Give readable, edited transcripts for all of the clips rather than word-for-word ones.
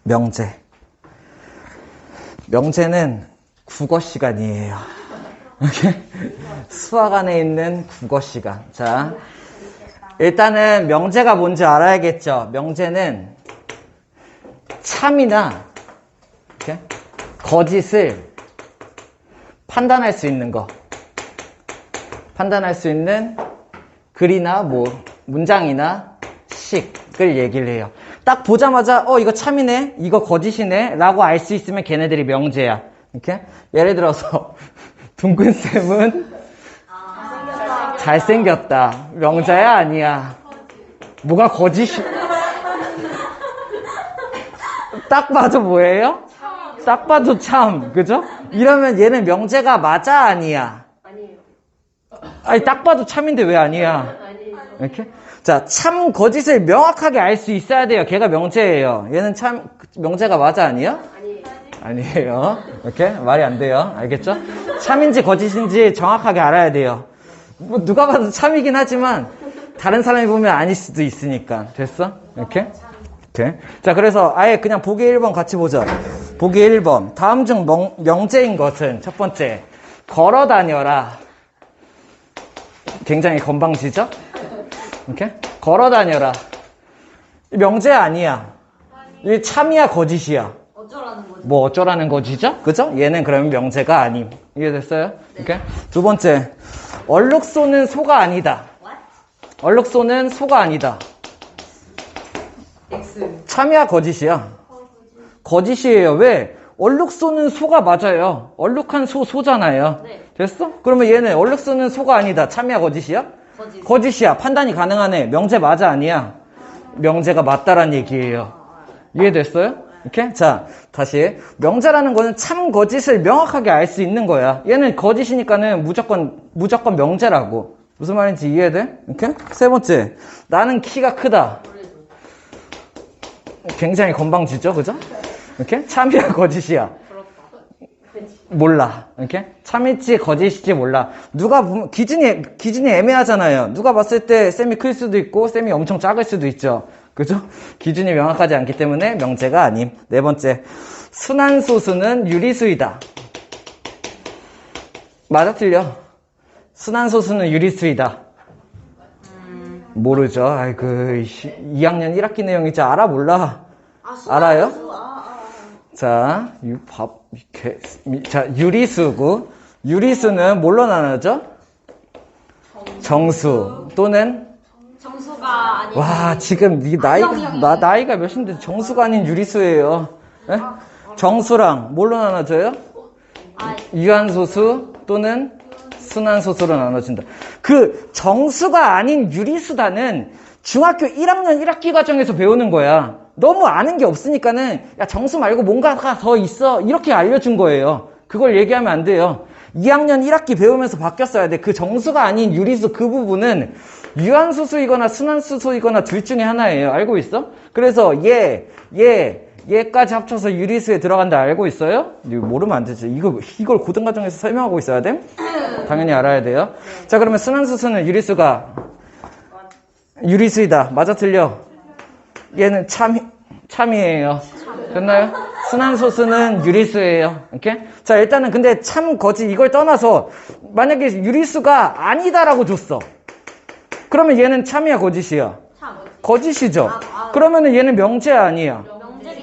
명제. 명제는 국어 시간이에요. 수학 안에 있는 국어 시간. 자, 일단은 명제가 뭔지 알아야겠죠. 명제는 참이나 이렇게 거짓을 판단할 수 있는 거. 판단할 수 있는 글이나 뭐 문장이나 식을 얘기를 해요. 딱 보자마자 이거 참이네, 이거 거짓이네 라고 알 수 있으면 걔네들이 명제야. 이렇게 예를 들어서 둥근쌤은 잘생겼다. 명자야 아니야? 뭐가 거짓이? 딱 봐도 뭐예요? 딱 봐도 참, 그죠? 이러면 얘는 명제가 맞아 아니야? 아니에요. 아니 딱 봐도 참인데 왜 아니야? 아니에요. 이렇게? 자, 참 거짓을 명확하게 알 수 있어야 돼요. 걔가 명제예요. 얘는 참 명제가 맞아 아니야? 아니에요. 아니에요. 이렇게 말이 안 돼요. 알겠죠? 참인지 거짓인지 정확하게 알아야 돼요. 뭐 누가 봐도 참이긴 하지만 다른 사람이 보면 아닐 수도 있으니까. 됐어? 이렇게? 오케이. 자, 그래서 아예 그냥 보기 1번 같이 보자. 보기 1번. 다음 중 명제인 것은 첫 번째, 걸어 다녀라. 굉장히 건방지죠? 이렇게? 걸어 다녀라. 명제 아니야. 이 참이야, 거짓이야? 어쩌라는 거지? 뭐 어쩌라는 거지죠? 그죠? 얘는 그러면 명제가 아님. 이해됐어요? 이렇게? 두 번째, 얼룩소는 소가 아니다. What? 얼룩소는 소가 아니다. X. 참이야, 거짓이야? 거짓이에요. 왜? 얼룩소는 소가 맞아요. 얼룩한 소잖아요. 네. 됐어? 그러면 얘는 얼룩소는 소가 아니다. 참이야, 거짓이야? 거짓. 거짓이야. 판단이 가능하네. 명제 맞아, 아니야? 명제가 맞다란 얘기예요. 이해됐어요? 이렇게? 자, 다시. 명제라는 거는 참 거짓을 명확하게 알 수 있는 거야. 얘는 거짓이니까는 무조건 명제라고. 무슨 말인지 이해돼? 이렇게? 세 번째. 나는 키가 크다. 굉장히 건방지죠? 그죠? 이렇게? 참이야, 거짓이야? 몰라. 이렇게? 참일지 거짓일지 몰라. 누가 보면, 기준이 애매하잖아요. 누가 봤을 때 쌤이 클 수도 있고, 쌤이 엄청 작을 수도 있죠. 그죠? 기준이 명확하지 않기 때문에 명제가 아님. 네 번째. 순환소수는 유리수이다. 맞아, 틀려? 순환소수는 유리수이다. 모르죠. 아이고, 2학년 1학기 내용이지. 알아, 몰라? 알아요? 자, 자, 유리수고. 유리수는 뭘로 나누죠? 정수 또는 정수가 아니고. 와, 지금 네 나이가 몇인데 정수가 아닌 유리수예요. 네? 정수랑 뭘로 나눠져요? 유한소수 또는 순환소수로 나눠진다. 그 정수가 아닌 유리수다는 중학교 1학년 1학기 과정에서 배우는 거야. 너무 아는 게 없으니까는 야, 정수 말고 뭔가가 더 있어 이렇게 알려준 거예요. 그걸 얘기하면 안 돼요. 2학년 1학기 배우면서 바뀌었어야 돼. 그 정수가 아닌 유리수 그 부분은 유한소수이거나 순환소수이거나 둘 중에 하나예요. 알고 있어? 그래서 얘까지 합쳐서 유리수에 들어간다. 알고 있어요? 이거 모르면 안 되지. 이걸 고등과정에서 설명하고 있어야 돼? 당연히 알아야 돼요. 자, 그러면 순환소수는 유리수이다. 맞아, 틀려? 얘는 참이에요. 됐나요? 순환소수는 유리수예요. 이렇게? 자, 일단은 근데 참 거짓 이걸 떠나서 만약에 유리수가 아니다라고 줬어. 그러면 얘는 참이야, 거짓이야? 참. 거짓이죠. 그러면은 얘는 명제야, 아니야?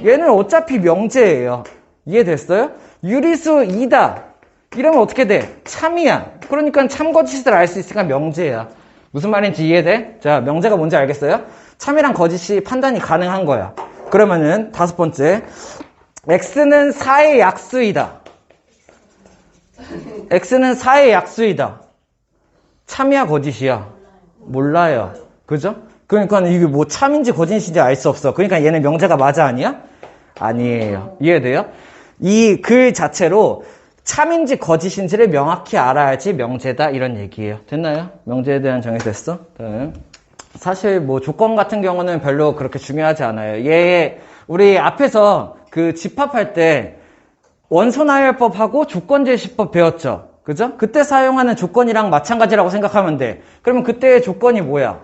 얘는 어차피 명제예요. 이해됐어요? 유리수이다. 이러면 어떻게 돼? 참이야. 그러니까 참 거짓을 알 수 있으니까 명제야. 무슨 말인지 이해돼? 자, 명제가 뭔지 알겠어요? 참이랑 거짓이 판단이 가능한 거야. 그러면은 다섯 번째. X는 4의 약수이다. X는 4의 약수이다. 참이야, 거짓이야? 몰라요. 그죠? 그러니까 이게 뭐 참인지 거짓인지 알 수 없어. 그러니까 얘는 명제가 맞아, 아니야? 아니에요. 이해돼요? 이 글 자체로 참인지 거짓인지를 명확히 알아야지 명제다 이런 얘기예요. 됐나요? 명제에 대한 정의 됐어? 사실 뭐 조건 같은 경우는 별로 그렇게 중요하지 않아요. 우리 앞에서 그 집합할 때 원소나열법하고 조건제시법 배웠죠? 그죠? 그때 사용하는 조건이랑 마찬가지라고 생각하면 돼. 그러면 그때의 조건이 뭐야?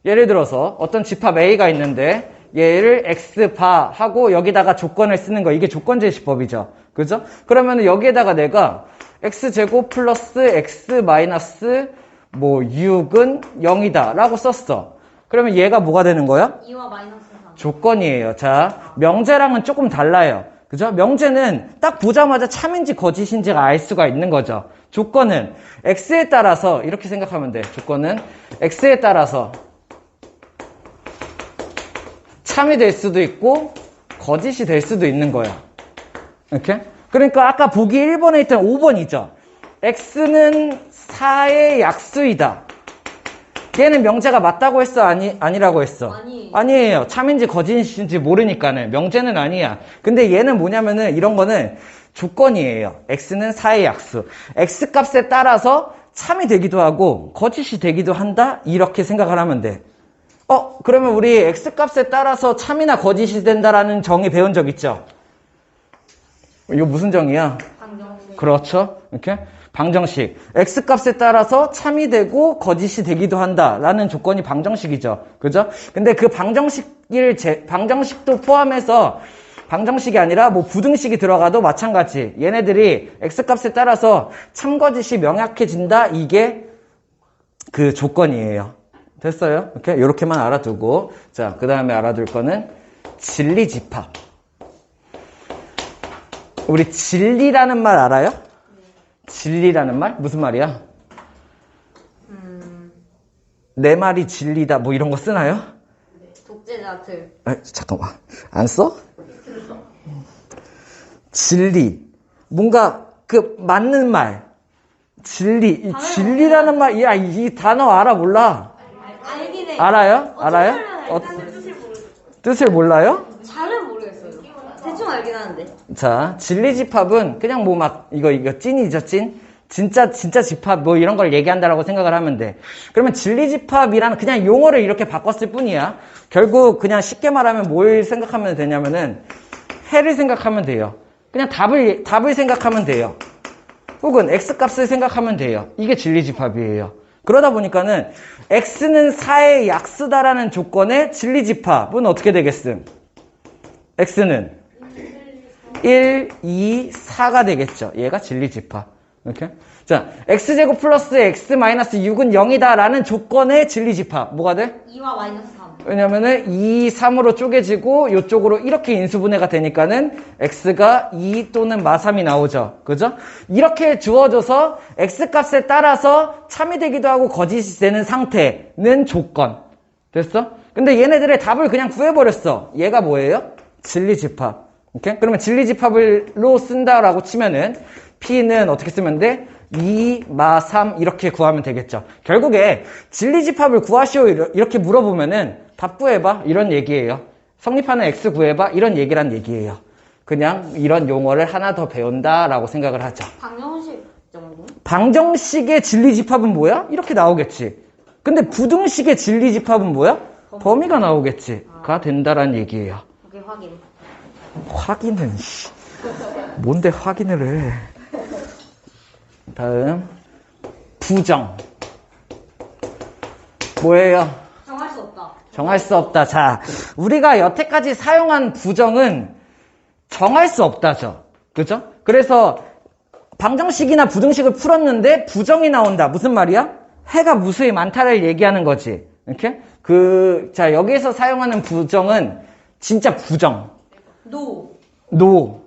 예를 들어서 어떤 집합 A가 있는데 얘를 x바 하고 여기다가 조건을 쓰는 거. 이게 조건 제시법이죠. 그죠? 그러면 여기에다가 내가 x제곱 플러스 x 마이너스 뭐 6은 0이다 라고 썼어. 그러면 얘가 뭐가 되는 거야? 2와 마이너스 3. 조건이에요. 자, 명제랑은 조금 달라요. 그죠? 명제는 딱 보자마자 참인지 거짓인지가 알 수가 있는 거죠. 조건은 x에 따라서 이렇게 생각하면 돼. 조건은 x에 따라서 참이 될 수도 있고 거짓이 될 수도 있는 거야. 이렇게? 그러니까 아까 보기 1번에 있던 5번이죠. x는 4의 약수이다. 얘는 명제가 맞다고 했어? 아니라고 했어? 아니에요. 참인지 거짓인지 모르니까는. 명제는 아니야. 근데 얘는 뭐냐면은 이런 거는 조건이에요. x는 4의 약수. x 값에 따라서 참이 되기도 하고 거짓이 되기도 한다? 이렇게 생각을 하면 돼. 그러면 우리 x 값에 따라서 참이나 거짓이 된다라는 정의 배운 적 있죠? 이거 무슨 정의야? 방정식. 그렇죠. 이렇게 방정식. x 값에 따라서 참이 되고 거짓이 되기도 한다라는 조건이 방정식이죠. 그죠? 근데 그 방정식도 포함해서 방정식이 아니라 뭐 부등식이 들어가도 마찬가지. 얘네들이 x 값에 따라서 참 거짓이 명확해진다. 이게 그 조건이에요. 됐어요? 이렇게만 알아두고. 자, 그 다음에 알아둘 거는 진리집합. 우리 진리라는 말 알아요? 진리라는 말? 무슨 말이야? 내 말이 진리다 뭐 이런 거 쓰나요? 독재자 틀. 잠깐만. 안 써? 진리. 뭔가 그 맞는 말. 진리. 이 진리라는 말. 야, 이 단어 알아 몰라? 알긴 해. 알아요? 알아요? 뜻을 몰라요? 잘은 모르겠어요. 대충 알긴 하는데. 자, 진리집합은 그냥 뭐 막 이거 찐이죠, 찐. 진짜 집합 뭐 이런 걸 얘기한다라고 생각을 하면 돼. 그러면 진리집합이라는 그냥 용어를 이렇게 바꿨을 뿐이야. 결국 그냥 쉽게 말하면 뭘 생각하면 되냐면은 해를 생각하면 돼요. 그냥 답을 생각하면 돼요. 혹은 x값을 생각하면 돼요. 이게 진리집합이에요. 그러다 보니까는 x는 4의 약수다라는 조건의 진리집합은 어떻게 되겠음? x는 1, 2, 4가 되겠죠. 얘가 진리집합. 이렇게. 자, x제곱 플러스 x 마이너스 6은 0이다 라는 조건의 진리집합. 뭐가 돼? 2와 마이너스 3. 왜냐면은 2, 3으로 쪼개지고 이쪽으로 이렇게 인수분해가 되니까는 x가 2 또는 마3이 나오죠. 그죠? 이렇게 주어져서 x 값에 따라서 참이 되기도 하고 거짓이 되는 상태는 조건. 됐어? 근데 얘네들의 답을 그냥 구해버렸어. 얘가 뭐예요? 진리집합. 오케이? 그러면 진리집합으로 쓴다라고 치면은 P는 어떻게 쓰면 돼? 2, 마, 3 이렇게 구하면 되겠죠. 결국에 진리집합을 구하시오 이렇게 물어보면은 답 구해봐 이런 얘기예요. 성립하는 X 구해봐 이런 얘기란 얘기예요. 그냥 이런 용어를 하나 더 배운다라고 생각을 하죠. 방정식 정도? 방정식의 진리집합은 뭐야? 이렇게 나오겠지. 근데 부등식의 진리집합은 뭐야? 범위가 나오겠지. 가 된다란 얘기예요. 오케이, 확인. 확인은 뭔데 확인을 해. 다음 부정 뭐예요? 정할 수 없다. 정할 수 없다. 자, 우리가 여태까지 사용한 부정은 정할 수 없다죠. 그죠? 그래서 방정식이나 부등식을 풀었는데 부정이 나온다. 무슨 말이야? 해가 무수히 많다를 얘기하는 거지. 이렇게? 자, 여기에서 사용하는 부정은 진짜 부정. No.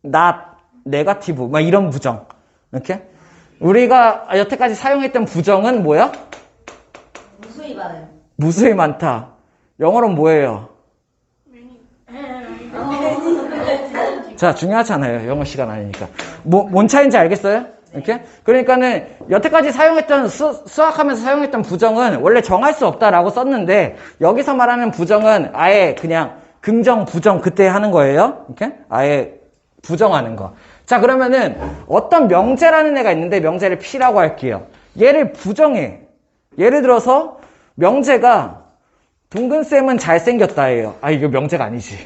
not, 네거티브, 막 이런 부정. 이렇게? 우리가 여태까지 사용했던 부정은 뭐야? 무수히 많은. 무수히 많다. 영어로는 뭐예요? 자, 중요하잖아요. 영어 시간 아니니까. 뭔 차이인지 알겠어요? 이렇게? 그러니까는 여태까지 사용했던 수학하면서 사용했던 부정은 원래 정할 수 없다라고 썼는데 여기서 말하는 부정은 아예 그냥 긍정, 부정 그때 하는 거예요. 이렇게? 아예 부정하는 거. 자, 그러면은 어떤 명제라는 애가 있는데 명제를 P라고 할게요. 얘를 부정해. 예를 들어서 명제가 둥근쌤은 잘생겼다예요. 이거 명제가 아니지.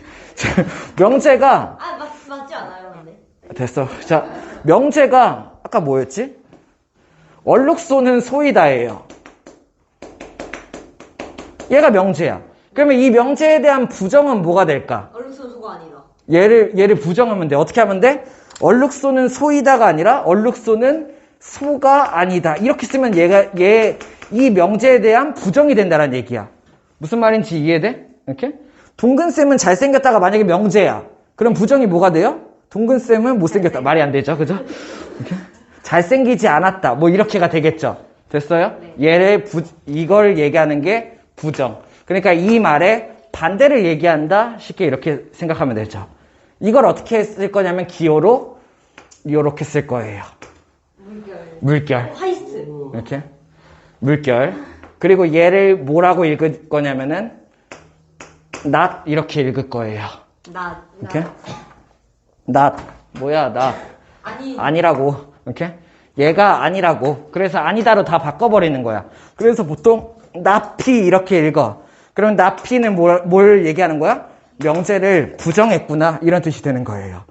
명제가 맞지 않아요, 근데? 됐어. 자, 명제가 아까 뭐였지? 얼룩소는 소이다예요. 얘가 명제야. 그러면 이 명제에 대한 부정은 뭐가 될까? 얼룩소수가 아니다. 얘를 부정하면 돼. 어떻게 하면 돼? 얼룩소는 소이다가 아니라 얼룩소는 소가 아니다. 이렇게 쓰면 이 명제에 대한 부정이 된다는 얘기야. 무슨 말인지 이해돼? 이렇게? 동근쌤은 잘생겼다가 만약에 명제야. 그럼 부정이 뭐가 돼요? 동근쌤은 못생겼다. 말이 안 되죠. 그죠? 이렇게? 잘생기지 않았다. 뭐 이렇게가 되겠죠. 됐어요? 이걸 얘기하는 게 부정. 그러니까 이 말에 반대를 얘기한다. 쉽게 이렇게 생각하면 되죠. 이걸 어떻게 쓸 거냐면 기호로 이렇게 쓸 거예요. 물결. 화이트. 이렇게. 물결. 그리고 얘를 뭐라고 읽을 거냐면은 not 이렇게 읽을 거예요. 이렇게. not. 뭐야, not. 아니라고. 이렇게. 얘가 아니라고. 그래서 아니다로 다 바꿔버리는 거야. 그래서 보통 not이 이렇게 읽어. 그럼 not는 뭘 얘기하는 거야? 명제를 부정했구나. 이런 뜻이 되는 거예요.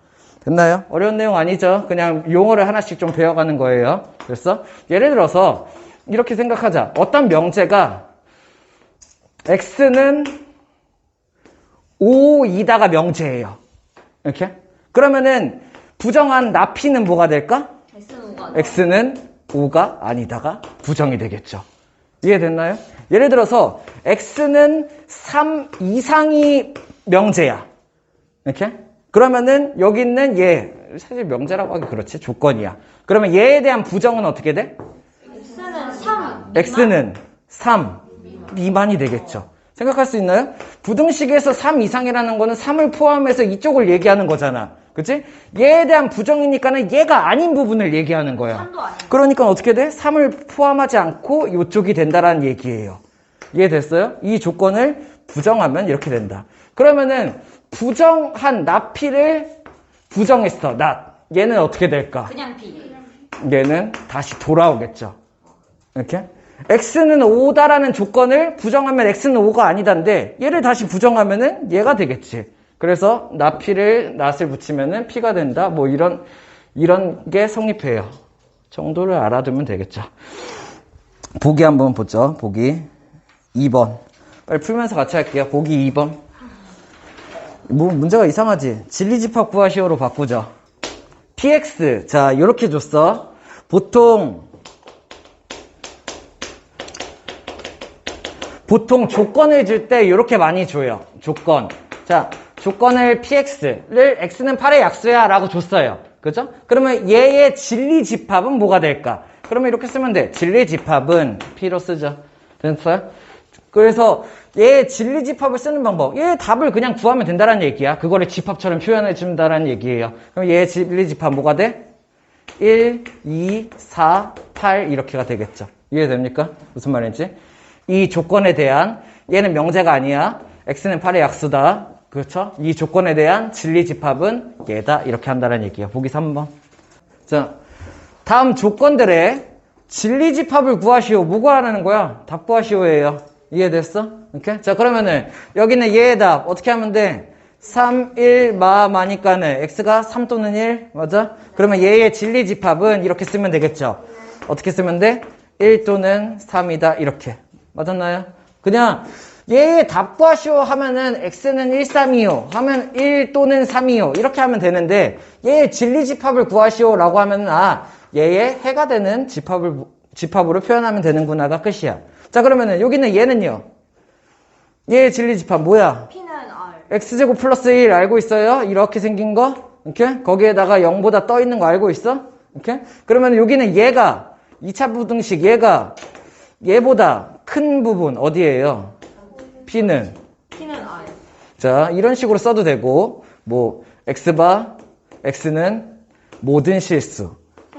됐나요? 어려운 내용 아니죠? 그냥 용어를 하나씩 좀 배워가는 거예요. 됐어? 예를 들어서 이렇게 생각하자. 어떤 명제가 x는 5이다가 명제예요. 이렇게? 그러면은 부정한 나피는 뭐가 될까? x는 5가 아니다가 부정이 되겠죠. 이해됐나요? 예를 들어서 x는 3 이상이 명제야. 이렇게? 그러면은 여기 있는 얘 사실 명제라고 하기 그렇지 조건이야. 그러면 얘에 대한 부정은 어떻게 돼? x는 3 미만이 되겠죠. 생각할 수 있나요? 부등식에서 3 이상이라는 거는 3을 포함해서 이쪽을 얘기하는 거잖아. 그치? 얘에 대한 부정이니까는 얘가 아닌 부분을 얘기하는 거야. 그러니까 어떻게 돼? 3을 포함하지 않고 이쪽이 된다라는 얘기예요. 이해됐어요? 이 조건을 부정하면 이렇게 된다. 그러면은 부정한 나피를 부정했어. 얘는 어떻게 될까? 그냥 B. 얘는 다시 돌아오겠죠. 이렇게? x는 5다라는 조건을 부정하면 x는 5가 아니다인데 얘를 다시 부정하면은 얘가 되겠지. 그래서 not을 붙이면은 p가 된다. 뭐 이런 게 성립해요. 정도를 알아두면 되겠죠. 보기 한번 보죠. 보기 2번. 빨리 풀면서 같이 할게요. 보기 2번. 뭐 문제가 이상하지? 진리집합 구하시오로 바꾸죠. px. 자, 이렇게 줬어. 보통 조건을 줄 때 이렇게 많이 줘요. 조건. 자, 조건을 px를 x는 8의 약수야 라고 줬어요. 그죠? 그러면 얘의 진리집합은 뭐가 될까? 그러면 이렇게 쓰면 돼. 진리집합은 p로 쓰죠. 됐어요? 그래서 얘의 진리집합을 쓰는 방법. 얘의 답을 그냥 구하면 된다는 얘기야. 그거를 집합처럼 표현해 준다는 얘기예요. 그럼 얘의 진리집합 뭐가 돼? 1, 2, 4, 8 이렇게가 되겠죠. 이해됩니까? 무슨 말인지? 이 조건에 대한 얘는 명제가 아니야. x는 8의 약수다. 그렇죠? 이 조건에 대한 진리집합은 얘다. 이렇게 한다는 얘기예요. 보기 3번. 자, 다음 조건들의 진리집합을 구하시오. 뭐 구하라는 거야? 답 구하시오예요. 이해됐어? 이렇게? 자, 그러면은 여기는 얘의 답 어떻게 하면 돼? 3, 1, 마니까는 x가 3 또는 1 맞아? 그러면 얘의 진리집합은 이렇게 쓰면 되겠죠. 어떻게 쓰면 돼? 1 또는 3이다. 이렇게. 맞았나요? 그냥 얘의 답 구하시오 하면은 x는 1, 3이요 하면 1 또는 3이요 이렇게 하면 되는데 얘의 진리집합을 구하시오 라고 하면 얘의 해가 되는 집합으로 표현하면 되는구나가 끝이야. 자, 그러면은 여기는 얘는요. 얘의 진리집합 뭐야? P는 R. x제곱 플러스 1 알고 있어요? 이렇게 생긴 거? 이렇게? 거기에다가 0보다 떠 있는 거 알고 있어? 이렇게? 그러면 여기는 얘가 2차 부등식 얘보다 큰 부분 어디예요? P는 R. 자, 이런 식으로 써도 되고 뭐 x는 모든 실수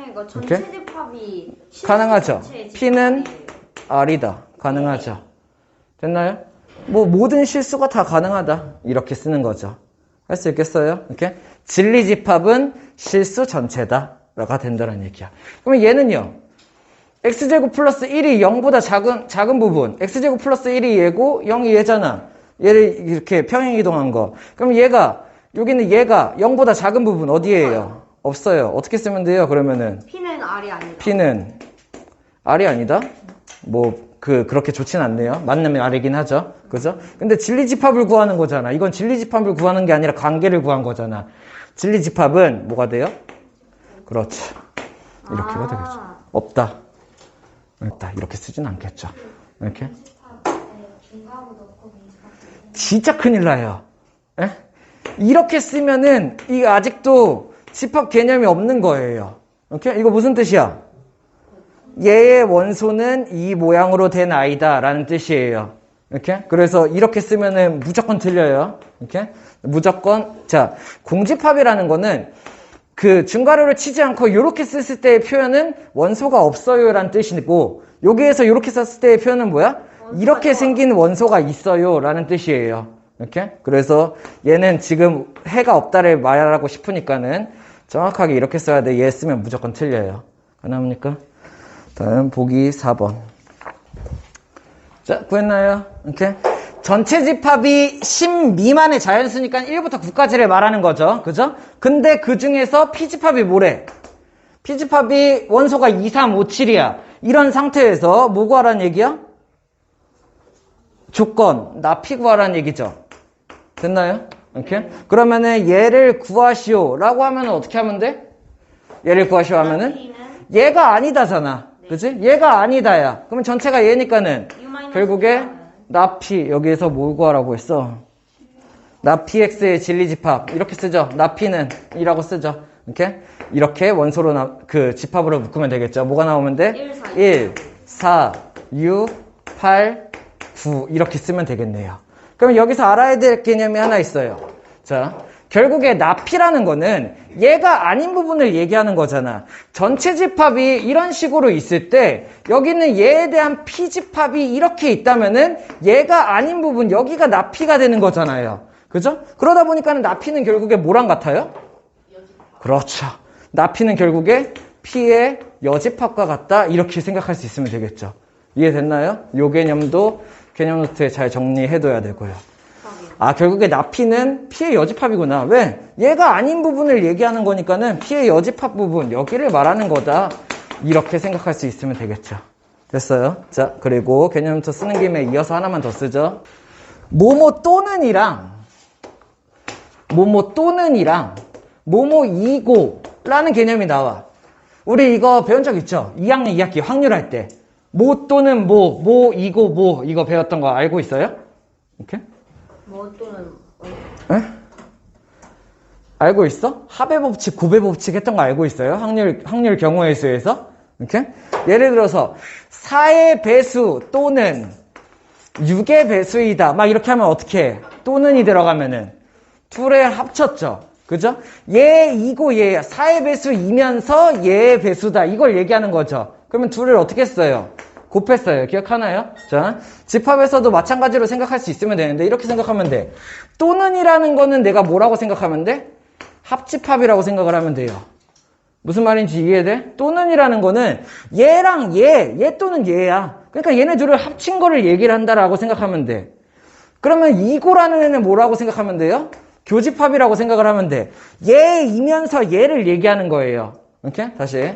이거 전체 집합이 가능하죠. P는 R이다. 가능하죠. 됐나요? 뭐 모든 실수가 다 가능하다. 이렇게 쓰는 거죠. 할 수 있겠어요? 이렇게 진리집합은 실수 전체다가 된다는 얘기야. 그러면 얘는요. x제곱 플러스 1이 0보다 작은 부분. x제곱 플러스 1이 얘고 0이 얘잖아. 얘를 이렇게 평행이동한 거. 그럼 여기는 얘가 0보다 작은 부분 어디예요? 없어요. 어떻게 쓰면 돼요? 그러면은 P는 R이 아니다. P는 R이 아니다? 뭐 그렇게 좋진 않네요. 맞는 말이긴 하죠. 그죠? 근데 진리집합을 구하는 거잖아. 이건 진리집합을 구하는 게 아니라 관계를 구한 거잖아. 진리집합은 뭐가 돼요? 그렇죠. 이렇게가 되겠죠. 없다. 없다. 이렇게 쓰진 않겠죠. 이렇게. 진짜 큰일 나요. 에? 이렇게 쓰면은 이 아직도 집합 개념이 없는 거예요. 오케이? 이거 무슨 뜻이야? 얘의 원소는 이 모양으로 된 아이다 라는 뜻이에요. 이렇게? 그래서 이렇게 쓰면은 무조건 틀려요. 이렇게? 무조건. 자, 공집합이라는 거는 그 중괄호를 치지 않고 이렇게 썼을 때의 표현은 원소가 없어요 라는 뜻이고, 여기에서 이렇게 썼을 때의 표현은 뭐야? 이렇게 생긴 원소가 있어요 라는 뜻이에요. 이렇게? 그래서 얘는 지금 해가 없다를 말하고 싶으니까는 정확하게 이렇게 써야 돼. 얘 쓰면 무조건 틀려요. 가능합니까? 다음 보기 4번. 자, 구했나요? 이렇게. 전체 집합이 10 미만의 자연수니까 1부터 9까지를 말하는 거죠. 그죠? 근데 그 중에서 P집합이 뭐래? P집합이 원소가 2, 3, 5, 7이야. 이런 상태에서 뭐 구하라는 얘기야? 조건, 나피 구하라는 얘기죠. 됐나요? 이렇게? 그러면은 얘를 구하시오 라고 하면 어떻게 하면 돼? 얘를 구하시오 하면은 얘가 아니다잖아. 그치? 얘가 아니다야. 그러면 전체가 얘니까는 결국에 나피, 여기에서 뭘 구하라고 했어? 나피 x의 진리집합 이렇게 쓰죠. 나피는 이라고 쓰죠. 이렇게 원소로 그 집합으로 묶으면 되겠죠. 뭐가 나오면 돼? 1, 4, 6, 8, 9 이렇게 쓰면 되겠네요. 그럼 여기서 알아야 될 개념이 하나 있어요. 자, 결국에 나피라는 거는 얘가 아닌 부분을 얘기하는 거잖아. 전체 집합이 이런 식으로 있을 때 여기는 얘에 대한 P집합이 이렇게 있다면은 얘가 아닌 부분, 여기가 나피가 되는 거잖아요. 그죠? 그러다 보니까는 나피는 결국에 뭐랑 같아요? 그렇죠. 나피는 결국에 P의 여집합과 같다. 이렇게 생각할 수 있으면 되겠죠. 이해됐나요? 요 개념도 개념 노트에 잘 정리해둬야 되고요. 아, 결국에 나피는 P의 여집합이구나. 왜? 얘가 아닌 부분을 얘기하는 거니까는 P의 여집합 부분, 여기를 말하는 거다. 이렇게 생각할 수 있으면 되겠죠. 됐어요? 자, 그리고 개념 노트 쓰는 김에 이어서 하나만 더 쓰죠. 뭐뭐 또는이랑 뭐뭐이고 라는 개념이 나와. 우리 이거 배운 적 있죠? 2학년 2학기 확률할 때. 뭐 또는 뭐이고 뭐 이거 배웠던 거 알고 있어요? 이렇게? 뭐 또는 에? 알고 있어? 합의 법칙, 곱의 법칙 했던 거 알고 있어요? 확률 경우의 수에서? 이렇게? 예를 들어서 4의 배수 또는 6의 배수이다. 막 이렇게 하면 어떻게 해? 또는이 들어가면은 둘을 합쳤죠. 그죠? 얘이고 얘야. 4의 배수이면서 얘의 배수다. 이걸 얘기하는 거죠. 그러면 둘을 어떻게 써요? 곱했어요. 기억하나요? 자, 집합에서도 마찬가지로 생각할 수 있으면 되는데 이렇게 생각하면 돼. 또는이라는 거는 내가 뭐라고 생각하면 돼? 합집합이라고 생각을 하면 돼요. 무슨 말인지 이해돼? 또는이라는 거는 얘랑 얘 또는 얘야. 그러니까 얘네 둘을 합친 거를 얘기를 한다라고 생각하면 돼. 그러면 이고라는 애는 뭐라고 생각하면 돼요? 교집합이라고 생각을 하면 돼. 얘이면서 얘를 얘기하는 거예요. 이렇게? 다시.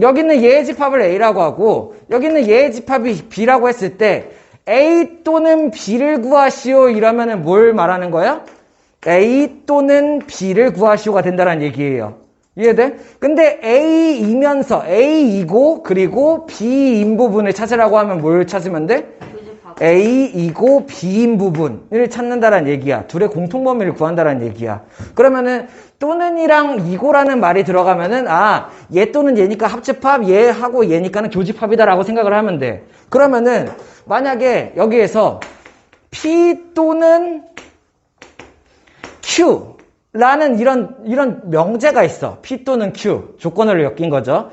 여기는 얘의 집합을 A라고 하고 여기는 얘의 집합이 B라고 했을 때 A 또는 B를 구하시오 이러면은 뭘 말하는 거야? A 또는 B를 구하시오가 된다는 얘기예요. 이해돼? 근데 A이면서 A이고 그리고 B인 부분을 찾으라고 하면 뭘 찾으면 돼? A이고 B인 부분을 찾는다는 얘기야. 둘의 공통범위를 구한다는 얘기야. 그러면은 또는이랑 이고라는 말이 들어가면은 얘 또는 얘니까 합집합, 얘하고 얘니까는 교집합이다라고 생각을 하면 돼. 그러면은 만약에 여기에서 P 또는 Q라는 이런 명제가 있어. P 또는 Q 조건을 엮인 거죠.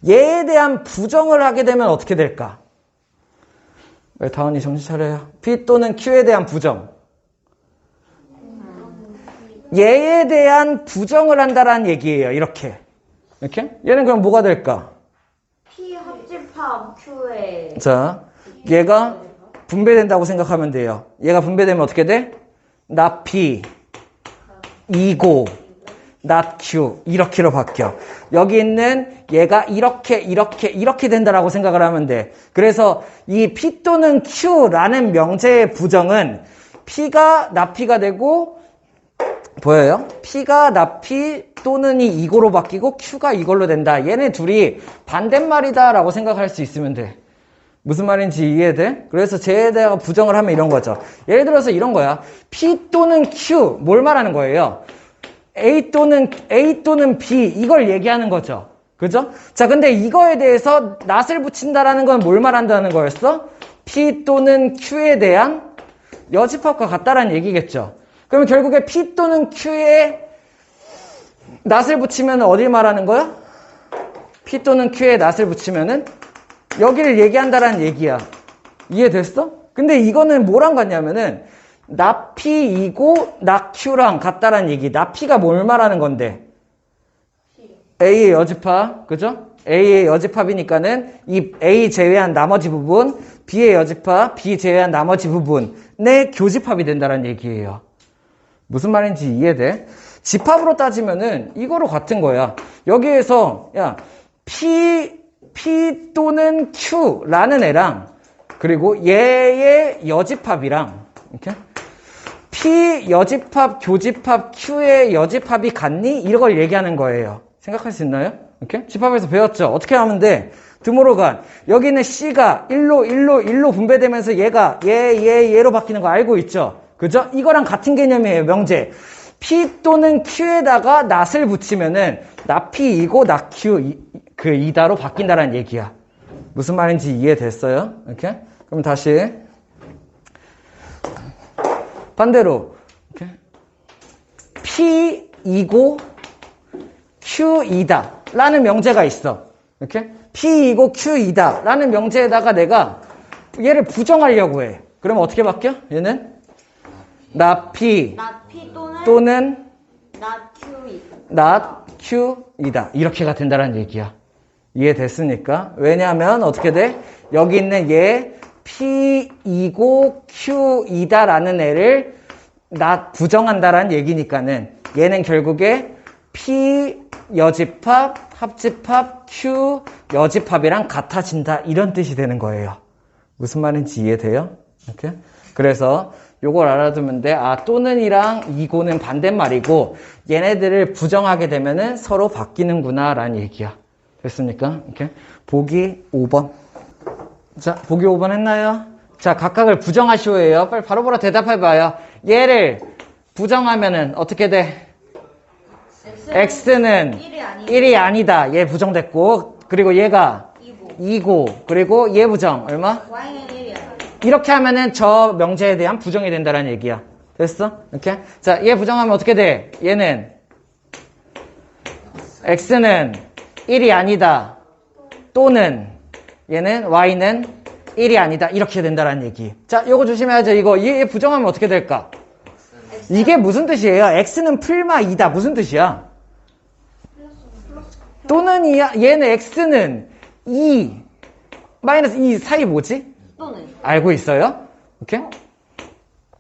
얘에 대한 부정을 하게 되면 어떻게 될까? 왜 다은이 정신 차려요? P 또는 Q에 대한 부정. 얘에 대한 부정을 한다라는 얘기예요. 이렇게. 얘는 그럼 뭐가 될까? P 합집합 Q에 자, 얘가 분배된다고 생각하면 돼요. 얘가 분배되면 어떻게 돼? 나 P, 이고, not Q 이렇게로 바뀌어. 여기 있는 얘가 이렇게 된다라고 생각을 하면 돼. 그래서 이 P 또는 Q라는 명제의 부정은 P가 not P가 되고 보여요? P가 not P 또는 이 이거로 바뀌고 Q가 이걸로 된다. 얘네 둘이 반대말이다 라고 생각할 수 있으면 돼. 무슨 말인지 이해돼? 그래서 쟤에 대한 부정을 하면 이런 거죠. 예를 들어서 이런 거야. P 또는 Q 뭘 말하는 거예요? A 또는 B 이걸 얘기하는 거죠. 그죠? 자, 근데 이거에 대해서 not을 붙인다라는 건 뭘 말한다는 거였어? P 또는 Q에 대한 여집합과 같다라는 얘기겠죠. 그러면 결국에 P 또는 Q에 not을 붙이면 어딜 말하는 거야? P 또는 Q에 not을 붙이면은 여기를 얘기한다라는 얘기야. 이해됐어? 근데 이거는 뭐랑 같냐면은 not P이고 not Q랑 같다라는 얘기. not P가 뭘 말하는 건데? A의 여집합, 그죠? A의 여집합이니까는 이 A 제외한 나머지 부분, B의 여집합, B 제외한 나머지 부분의 교집합이 된다는 얘기예요. 무슨 말인지 이해돼? 집합으로 따지면은 이거로 같은 거야. 여기에서 야 P 또는 Q라는 애랑 그리고 얘의 여집합이랑 이렇게 P 여집합, 교집합, Q의 여집합이 같니? 이걸 얘기하는 거예요. 생각할 수 있나요? 이렇게 집합에서 배웠죠. 어떻게 하면 돼? 드모로간 여기는 C가 1로 분배되면서 얘가 얘로 바뀌는 거 알고 있죠? 그죠? 이거랑 같은 개념이에요. 명제. P 또는 Q에다가 not을 붙이면은 not P이고 not Q 그 이다로 바뀐다는 얘기야. 무슨 말인지 이해됐어요? 이렇게? 그럼 다시 반대로 이렇게 P이고 Q이다 라는 명제가 있어. 이렇게 P이고 Q이다 라는 명제에다가 내가 얘를 부정하려고 해. 그러면 어떻게 바뀌어? 얘는 not P 또는 not Q이다 이렇게가 된다는 얘기야. 이해됐습니까? 왜냐하면 어떻게 돼? 여기 있는 얘 P이고 Q이다라는 애를 not 부정한다라는 얘기니까는 얘는 결국에 P 여집합, 합집합, Q 여집합이랑 같아진다 이런 뜻이 되는 거예요. 무슨 말인지 이해돼요? 이렇게? 그래서 요걸 알아두면 돼. 아, 또는이랑 이고는 반대말이고 얘네들을 부정하게 되면은 서로 바뀌는구나 라는 얘기야. 됐습니까? 이렇게 보기 5번. 자, 보기 5번 했나요? 자, 각각을 부정하시오예요. 빨리 바로바로 대답해봐요. 얘를 부정하면은 어떻게 돼? X는 1이 아니다. 얘 부정됐고 그리고 얘가 2고 그리고 얘 부정 얼마? Y는 1이 아니다. 이렇게 하면은 저 명제에 대한 부정이 된다는 얘기야. 됐어? 이렇게? 자, 얘 부정하면 어떻게 돼? 얘는 X는 1이 아니다. 또는 얘는 Y는 1이 아니다. 이렇게 된다는 얘기. 자, 요거 조심해야죠. 이거 얘 부정하면 어떻게 될까? 이게 무슨 뜻이에요? X는 풀마 2다. 무슨 뜻이야? 또는 얘는 X는 2 마이너스 2 사이 뭐지? 또는 알고 있어요? 오케이?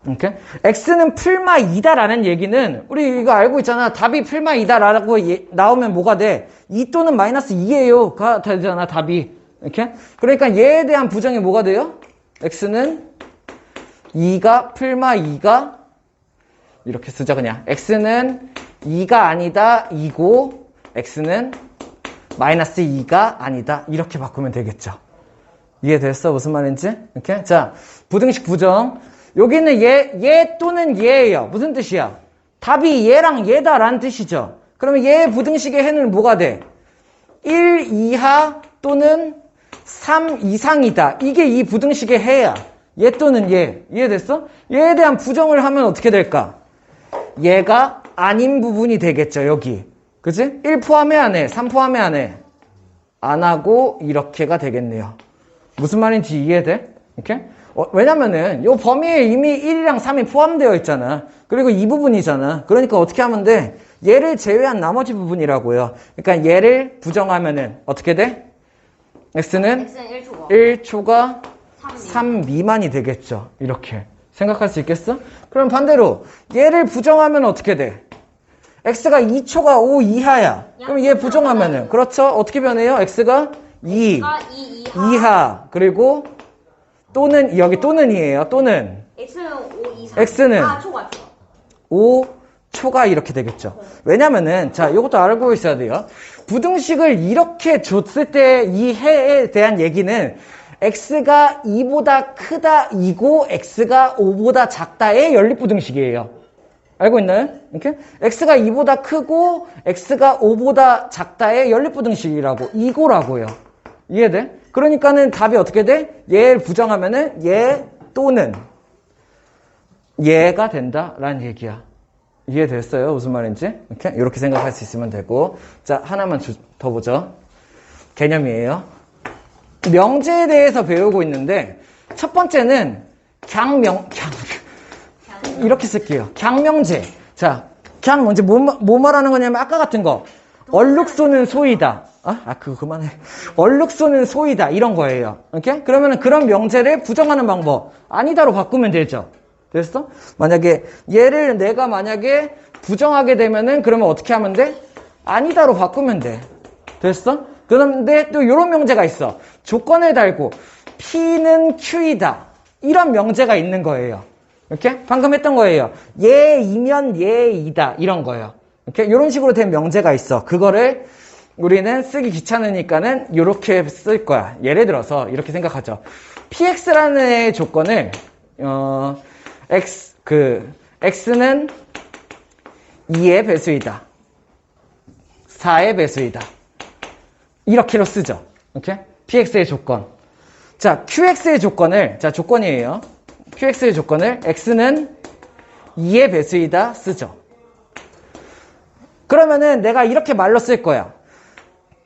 오케이? X는 풀마 2다라는 얘기는 우리 이거 알고 있잖아. 답이 풀마 2다라고 나오면 뭐가 돼? 2 또는 마이너스 2예요. 가 되잖아. 답이. 이렇게? 그러니까 얘에 대한 부정이 뭐가 돼요? X는 2가 풀마 2가 이렇게 쓰자 그냥. X는 2가 아니다 2고 X는 마이너스 2가 아니다. 이렇게 바꾸면 되겠죠. 이해됐어? 무슨 말인지? 이렇게? 자, 부등식 부정. 여기는 얘 또는 얘예요. 무슨 뜻이야? 답이 얘랑 얘다라는 뜻이죠. 그러면 얘 부등식의 해는 뭐가 돼? 1 이하 또는 3 이상이다. 이게 이 부등식의 해야. 얘 또는 얘. 이해됐어? 얘에 대한 부정을 하면 어떻게 될까? 얘가 아닌 부분이 되겠죠. 여기. 그치? 1 포함해 안 해? 3 포함해 안 해? 안 하고 이렇게가 되겠네요. 무슨 말인지 이해돼? 이렇게? 왜냐면은 요 범위에 이미 1이랑 3이 포함되어 있잖아. 그리고 이 부분이잖아. 그러니까 어떻게 하면 돼? 얘를 제외한 나머지 부분이라고요. 그러니까 얘를 부정하면은 어떻게 돼? X는 1초가 3 미만이 되겠죠. 이렇게 생각할 수 있겠어? 그럼 반대로 얘를 부정하면 어떻게 돼? x가 2초가 5 이하야. 그럼 얘 부정하면은 그렇죠? 어떻게 변해요? x가 2 이하 그리고 또는 여기 또는이에요. 또는 X는 5 이상. x는 초가. 5초가 이렇게 되겠죠. 왜냐면은 자 이것도 알고 있어야 돼요. 부등식을 이렇게 줬을 때 이 해에 대한 얘기는 x가 2보다 크다 이고 x가 5보다 작다의 연립부등식이에요. 알고 있나요? 이렇게 x가 2보다 크고 x가 5보다 작다의 연립부등식이라고 이고라고요. 이해돼? 그러니까는 답이 어떻게 돼? 얘를 부정하면은 얘 또는 얘가 된다라는 얘기야. 이해됐어요? 무슨 말인지? 이렇게 생각할 수 있으면 되고. 자, 하나만 더 보죠. 개념이에요. 명제에 대해서 배우고 있는데, 첫 번째는 이렇게 쓸게요. 갱명제. 자, 갱명제 뭐 말하는 거냐면 아까 같은 거. 얼룩소는 소이다. 그거 그만해. 얼룩소는 소이다. 이런 거예요. 오케이? 그러면은 그런 명제를 부정하는 방법. 아니다로 바꾸면 되죠. 됐어? 만약에 얘를 내가 만약에 부정하게 되면은 그러면 어떻게 하면 돼? 아니다로 바꾸면 돼. 됐어? 그런데 또 이런 명제가 있어. 조건을 달고 P는 Q이다. 이런 명제가 있는 거예요. 이렇게? 방금 했던 거예요. 얘이면 얘이다. 이런 거예요. 이렇게? 이런 식으로 된 명제가 있어. 그거를 우리는 쓰기 귀찮으니까는 이렇게 쓸 거야. 예를 들어서 이렇게 생각하죠. PX라는 조건을 X는 2의 배수이다. 4의 배수이다. 이렇게로 쓰죠. 오케이? PX의 조건. 자, QX의 조건을, 자, 조건이에요. QX의 조건을 X는 2의 배수이다 쓰죠. 그러면은 내가 이렇게 말로 쓸 거야.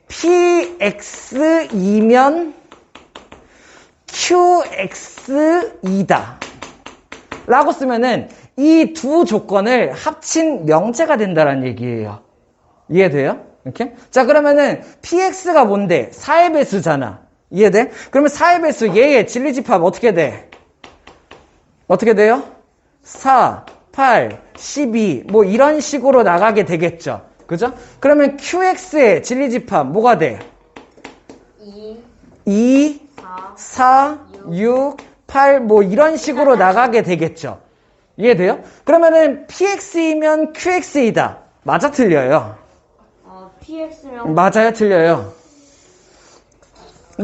PX이면 QX이다. 라고 쓰면은 이 두 조건을 합친 명제가 된다는 얘기예요. 이해돼요? 이렇게? 자, 그러면은 PX가 뭔데? 4의 배수잖아. 이해돼? 그러면 4의 배수 얘의 진리집합 어떻게 돼? 어떻게 돼요? 4, 8, 12 뭐 이런 식으로 나가게 되겠죠. 그죠? 그러면 QX의 진리집합 뭐가 돼? 2, 4, 6, 8 뭐 이런 식으로 나가게 되겠죠. 이해돼요? 그러면은 PX이면 QX이다. 맞아 틀려요? PX면 맞아요 틀려요?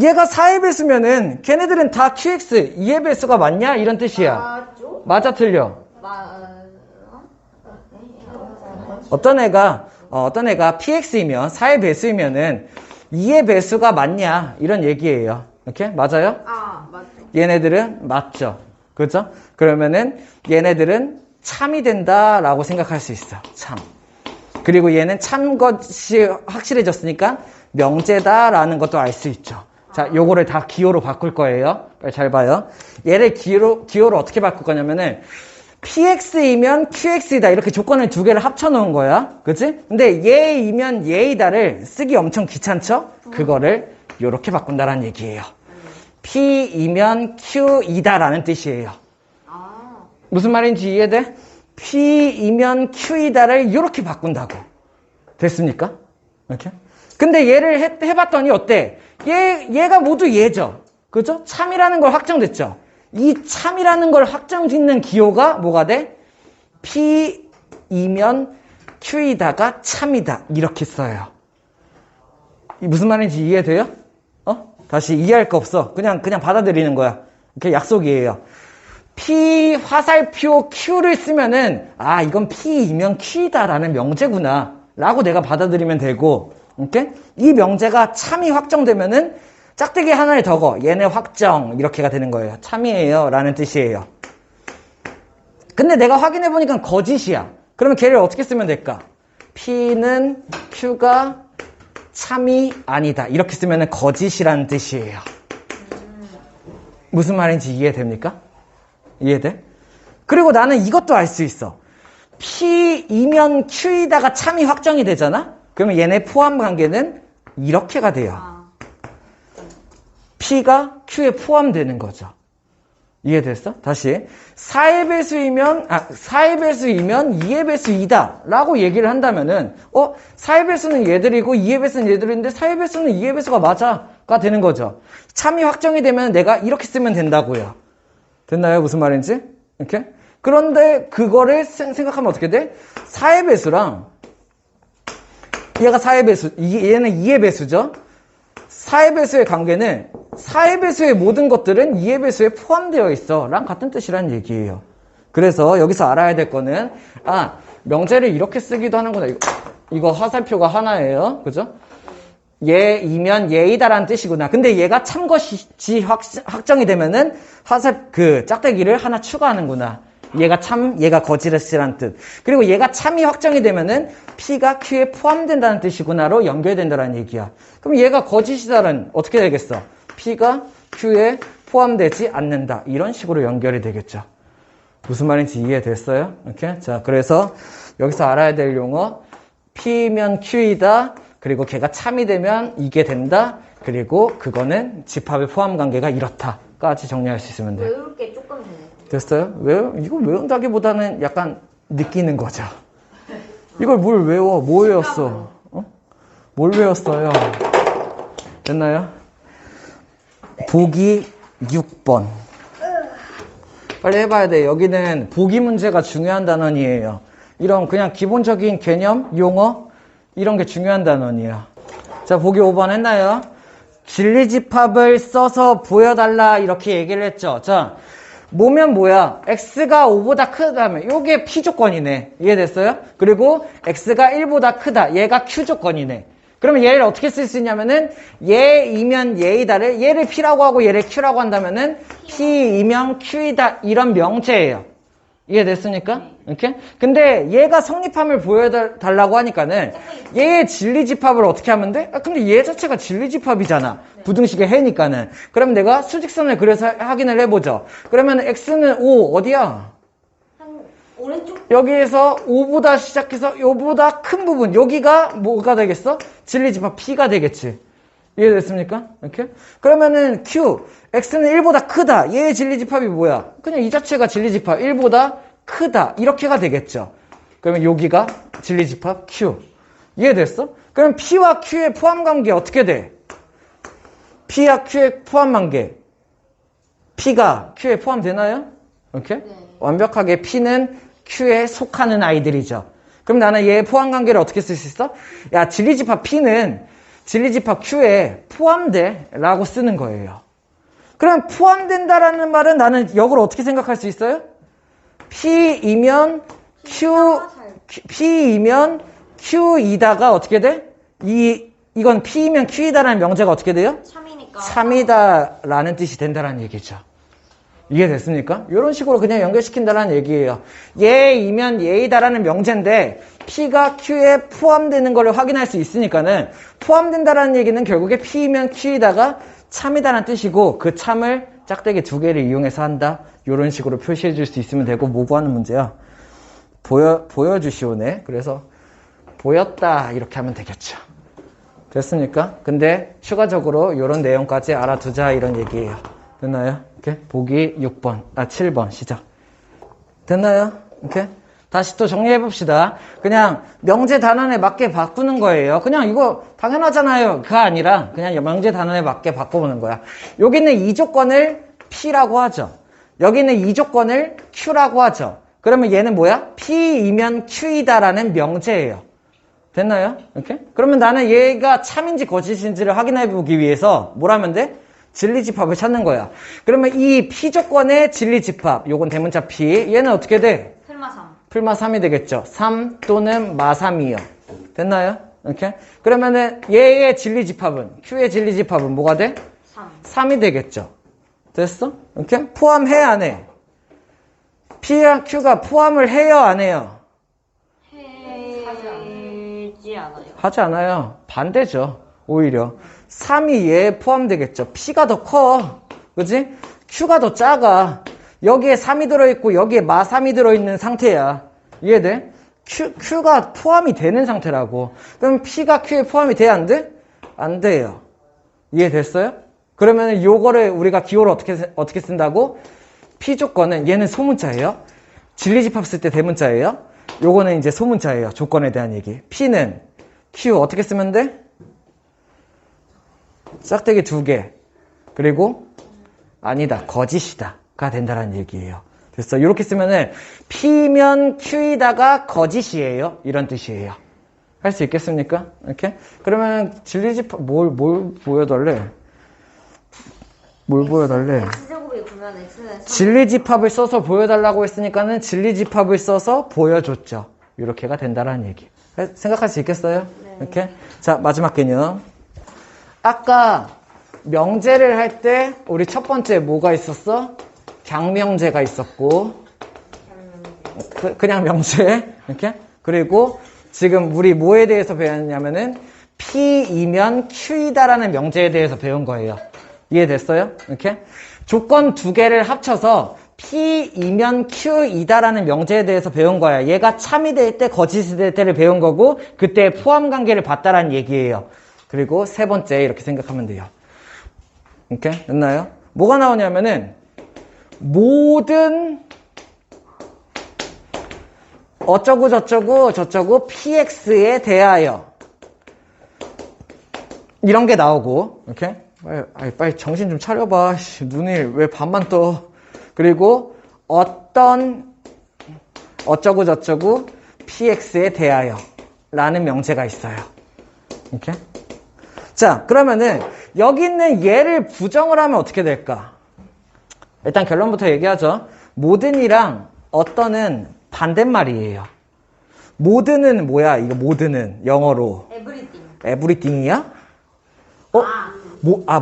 얘가 4의 배수면은 걔네들은 다 QX 2의 배수가 맞냐? 이런 뜻이야. 맞죠? 맞아 틀려? 어떤 애가 PX이면 4의 배수이면은 2의 배수가 맞냐? 이런 얘기예요. 이렇게? 맞아요? 맞죠. 얘네들은 맞죠. 그죠? 그러면은 얘네들은 참이 된다라고 생각할 수 있어. 참. 그리고 얘는 참 것이 확실해졌으니까 명제다라는 것도 알 수 있죠. 자, 요거를 다 기호로 바꿀 거예요. 빨리 잘 봐요. 얘를 기호로 어떻게 바꿀 거냐면은 PX이면 QX이다. 이렇게 조건을 두 개를 합쳐 놓은 거야. 그치? 근데 얘이면 얘이다를 쓰기 엄청 귀찮죠? 그거를 요렇게 바꾼다라는 얘기예요. P이면 Q이다라는 뜻이에요. 무슨 말인지 이해돼? P이면 Q이다를 이렇게 바꾼다고. 됐습니까? 이렇게? 근데 얘를 해봤더니 어때? 얘가 모두 얘죠. 그죠? 참이라는 걸 확정됐죠? 이 참이라는 걸 확정짓는 기호가 뭐가 돼? P이면 Q이다가 참이다. 이렇게 써요. 무슨 말인지 이해돼요? 다시 이해할 거 없어. 그냥 받아들이는 거야. 이렇게 약속이에요. P 화살표 Q를 쓰면은 이건 P이면 Q이다라는 명제구나 라고 내가 받아들이면 되고, 이렇게 이 명제가 참이 확정되면은 짝대기 하나를 더 거. 얘네 확정 이렇게가 되는 거예요. 참이에요 라는 뜻이에요. 근데 내가 확인해 보니까 거짓이야. 그러면 걔를 어떻게 쓰면 될까? P는 Q가 참이 아니다. 이렇게 쓰면 거짓이라는 뜻이에요. 무슨 말인지 이해됩니까? 이해돼? 그리고 나는 이것도 알 수 있어. P이면 Q이다가 참이 확정이 되잖아? 그러면 얘네 포함 관계는 이렇게가 돼요. P가 Q에 포함되는 거죠. 이해됐어? 다시. 4의 배수이면 2의 배수이다. 라고 얘기를 한다면은, 4의 배수는 얘들이고 2의 배수는 얘들인데 4의 배수는 2의 배수가 맞아. 가 되는 거죠. 참이 확정이 되면 내가 이렇게 쓰면 된다고요. 됐나요? 무슨 말인지? 이렇게? 그런데 그거를 생각하면 어떻게 돼? 4의 배수랑 얘가 4의 배수, 얘는 2의 배수죠? 4의 배수의 관계는 4의 배수의 모든 것들은 2의 배수에 포함되어 있어. 랑 같은 뜻이라는 얘기예요. 그래서 여기서 알아야 될 거는, 명제를 이렇게 쓰기도 하는구나. 이거 화살표가 하나예요. 그죠? 얘이면 얘이다라는 뜻이구나. 근데 얘가 참것이 확정이 되면은 짝대기를 하나 추가하는구나. 얘가 참, 얘가 거짓이라는 뜻. 그리고 얘가 참이 확정이 되면은 P가 Q에 포함된다는 뜻이구나로 연결된다는 얘기야. 그럼 얘가 거짓이다는 어떻게 되겠어? P가 Q에 포함되지 않는다. 이런 식으로 연결이 되겠죠. 무슨 말인지 이해됐어요? 이렇게? 자, 그래서 여기서 알아야 될 용어, P면 Q이다. 그리고 걔가 참이 되면 이게 된다. 그리고 그거는 집합의 포함 관계가 이렇다까지 정리할 수 있으면 돼요. 외울 게 조금 되네. 됐어요? 이거 외운다기보다는 약간 느끼는 거죠. 이걸 뭘 외워? 뭐 외웠어? 뭘 외웠어요? 됐나요? 보기 6번. 빨리 해봐야 돼. 여기는 보기 문제가 중요한 단원이에요. 이런 그냥 기본적인 개념, 용어 이런 게 중요한 단원이에요. 자, 보기 5번 했나요? 진리집합을 써서 보여달라 이렇게 얘기를 했죠. 자, 뭐면 뭐야? x가 5보다 크다면 요게 p 조건이네. 이해됐어요? 그리고 x가 1보다 크다. 얘가 q 조건이네. 그러면 얘를 어떻게 쓸 수 있냐면은 얘이면 얘이다를 얘를 p라고 하고 얘를 q라고 한다면은 p이면 q이다 이런 명제예요. 이해됐습니까? 이렇게? 근데 얘가 성립함을 보여달라고 하니까는 얘의 진리집합을 어떻게 하면 돼? 근데 얘 자체가 진리집합이잖아. 부등식의 해니까는. 그럼 내가 수직선을 그려서 확인을 해보죠. 그러면 x는 5 어디야? 한 오른쪽 여기에서 5보다 시작해서 요보다 큰 부분 여기가 뭐가 되겠어? 진리집합 p가 되겠지. 이해됐습니까? 이렇게? 그러면은 q x는 1보다 크다. 얘의 진리집합이 뭐야? 그냥 이 자체가 진리집합 1보다 크다. 이렇게가 되겠죠. 그러면 여기가 진리집합 q. 이해됐어? 그럼 p와 q의 포함관계 어떻게 돼? p와 q의 포함관계. p가 q에 포함되나요? 이렇게? 네. 완벽하게 p는 q에 속하는 아이들이죠. 그럼 나는 얘의 포함관계를 어떻게 쓸 수 있어? 야, 진리집합 p는 진리집합 q에 포함돼 라고 쓰는 거예요. 그럼 포함된다라는 말은 나는 역으로 어떻게 생각할 수 있어요? P이면 Q이다가 어떻게 돼? 이건 P이면 Q이다라는 명제가 어떻게 돼요? 참이니까. 참이다라는 뜻이 된다라는 얘기죠. 이해됐습니까? 이런 식으로 그냥 연결시킨다라는 얘기예요. 얘이면 얘이다라는 명제인데 P가 Q에 포함되는 걸 확인할 수 있으니까는 포함된다라는 얘기는 결국에 P이면 Q이다가 참이다라는 뜻이고 그 참을 짝대기 두 개를 이용해서 한다. 이런 식으로 표시해 줄 수 있으면 되고 뭐 구하는 문제야? 보여주시오네. 그래서 보였다 이렇게 하면 되겠죠. 됐습니까? 근데 추가적으로 이런 내용까지 알아두자 이런 얘기예요. 됐나요? 이렇게 보기 7번 시작. 됐나요? 이렇게 다시 또 정리해 봅시다. 그냥 명제 단원에 맞게 바꾸는 거예요. 그냥 이거 당연하잖아요. 그가 아니라 그냥 명제 단원에 맞게 바꿔보는 거야. 여기는 이 조건을 P라고 하죠. 여기는 이 조건을 Q라고 하죠. 그러면 얘는 뭐야? P이면 Q이다라는 명제예요. 됐나요? 이렇게? 그러면 나는 얘가 참인지 거짓인지를 확인해 보기 위해서 뭘 하면 돼? 진리집합을 찾는 거야. 그러면 이 P 조건의 진리집합, 요건 대문자 P, 얘는 어떻게 돼? 풀마 3이 되겠죠. 3 또는 마 3이요. 됐나요? 이렇게? 그러면은 얘의 진리집합은, Q의 진리집합은 뭐가 돼? 3이 되겠죠. 됐어? 이렇게? 포함해, 안 해? P랑 Q가 포함을 해요, 안 해요? 하지 않아요. 하지 않아요. 반대죠. 오히려. 3이 얘에 포함되겠죠. P가 더 커. 그지? Q가 더 작아. 여기에 3이 들어있고 여기에 마 3이 들어있는 상태야. 이해돼? Q가 포함이 되는 상태라고. 그럼 P가 Q에 포함이 돼? 안 돼? 안 돼요. 이해됐어요? 그러면 요거를 우리가 기호를 어떻게 쓴다고? P 조건은 얘는 소문자예요. 진리집합 쓸 때 대문자예요. 요거는 이제 소문자예요. 조건에 대한 얘기. P는 Q 어떻게 쓰면 돼? 짝대기 2개. 그리고 아니다. 거짓이다가 된다는 얘기예요. 됐어. 이렇게 쓰면은 P면 Q이다가 거짓이에요. 이런 뜻이에요. 할 수 있겠습니까? 이렇게? 그러면 진리집합 뭘 보여달래? 뭘 보여달래? X제곱이 구면 X는 3. 진리집합을 써서 보여달라고 했으니까는 진리집합을 써서 보여줬죠. 이렇게가 된다는 얘기. 생각할 수 있겠어요? 네. 이렇게? 자, 마지막 개념. 아까 명제를 할 때 우리 첫 번째 뭐가 있었어? 강명제가 있었고 그냥 명제 이렇게. 그리고 지금 우리 뭐에 대해서 배웠냐면은 P이면 Q이다라는 명제에 대해서 배운 거예요. 이해됐어요? 이렇게. 조건 2개를 합쳐서 P이면 Q이다라는 명제에 대해서 배운 거야. 얘가 참이 될 때 거짓이 될 때를 배운 거고 그때 포함 관계를 봤다라는 얘기예요. 그리고 세 번째 이렇게 생각하면 돼요. 이렇게 됐나요? 뭐가 나오냐면은 모든 어쩌고 저쩌고 PX에 대하여 이런 게 나오고 이렇게 빨리 정신 좀 차려봐. 눈이 왜 반만 떠. 그리고 어떤 어쩌고 저쩌고 PX에 대하여 라는 명제가 있어요. 이렇게. 자, 그러면은 여기 있는 얘를 부정을 하면 어떻게 될까? 일단 결론부터 얘기하죠. 모든이랑 어떤은 반대말이에요. 모든은 뭐야? 이거 모든은 영어로 Everything. 에브리띵이야?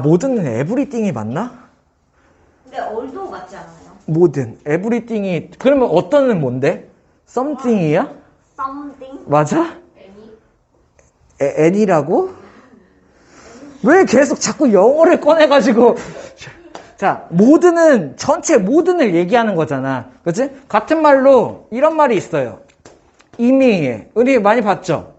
모든은 에브리띵이 맞나? 근데 얼도 맞지 않아요? 모든 에브리띵이 그러면 어떤은 뭔데? something이야? Something. 맞아? Any. any라고? 왜 계속 자꾸 영어를 꺼내가지고 자, 모든은 전체 모든을 얘기하는 거잖아. 그치? 같은 말로 이런 말이 있어요. 이미 우리 많이 봤죠?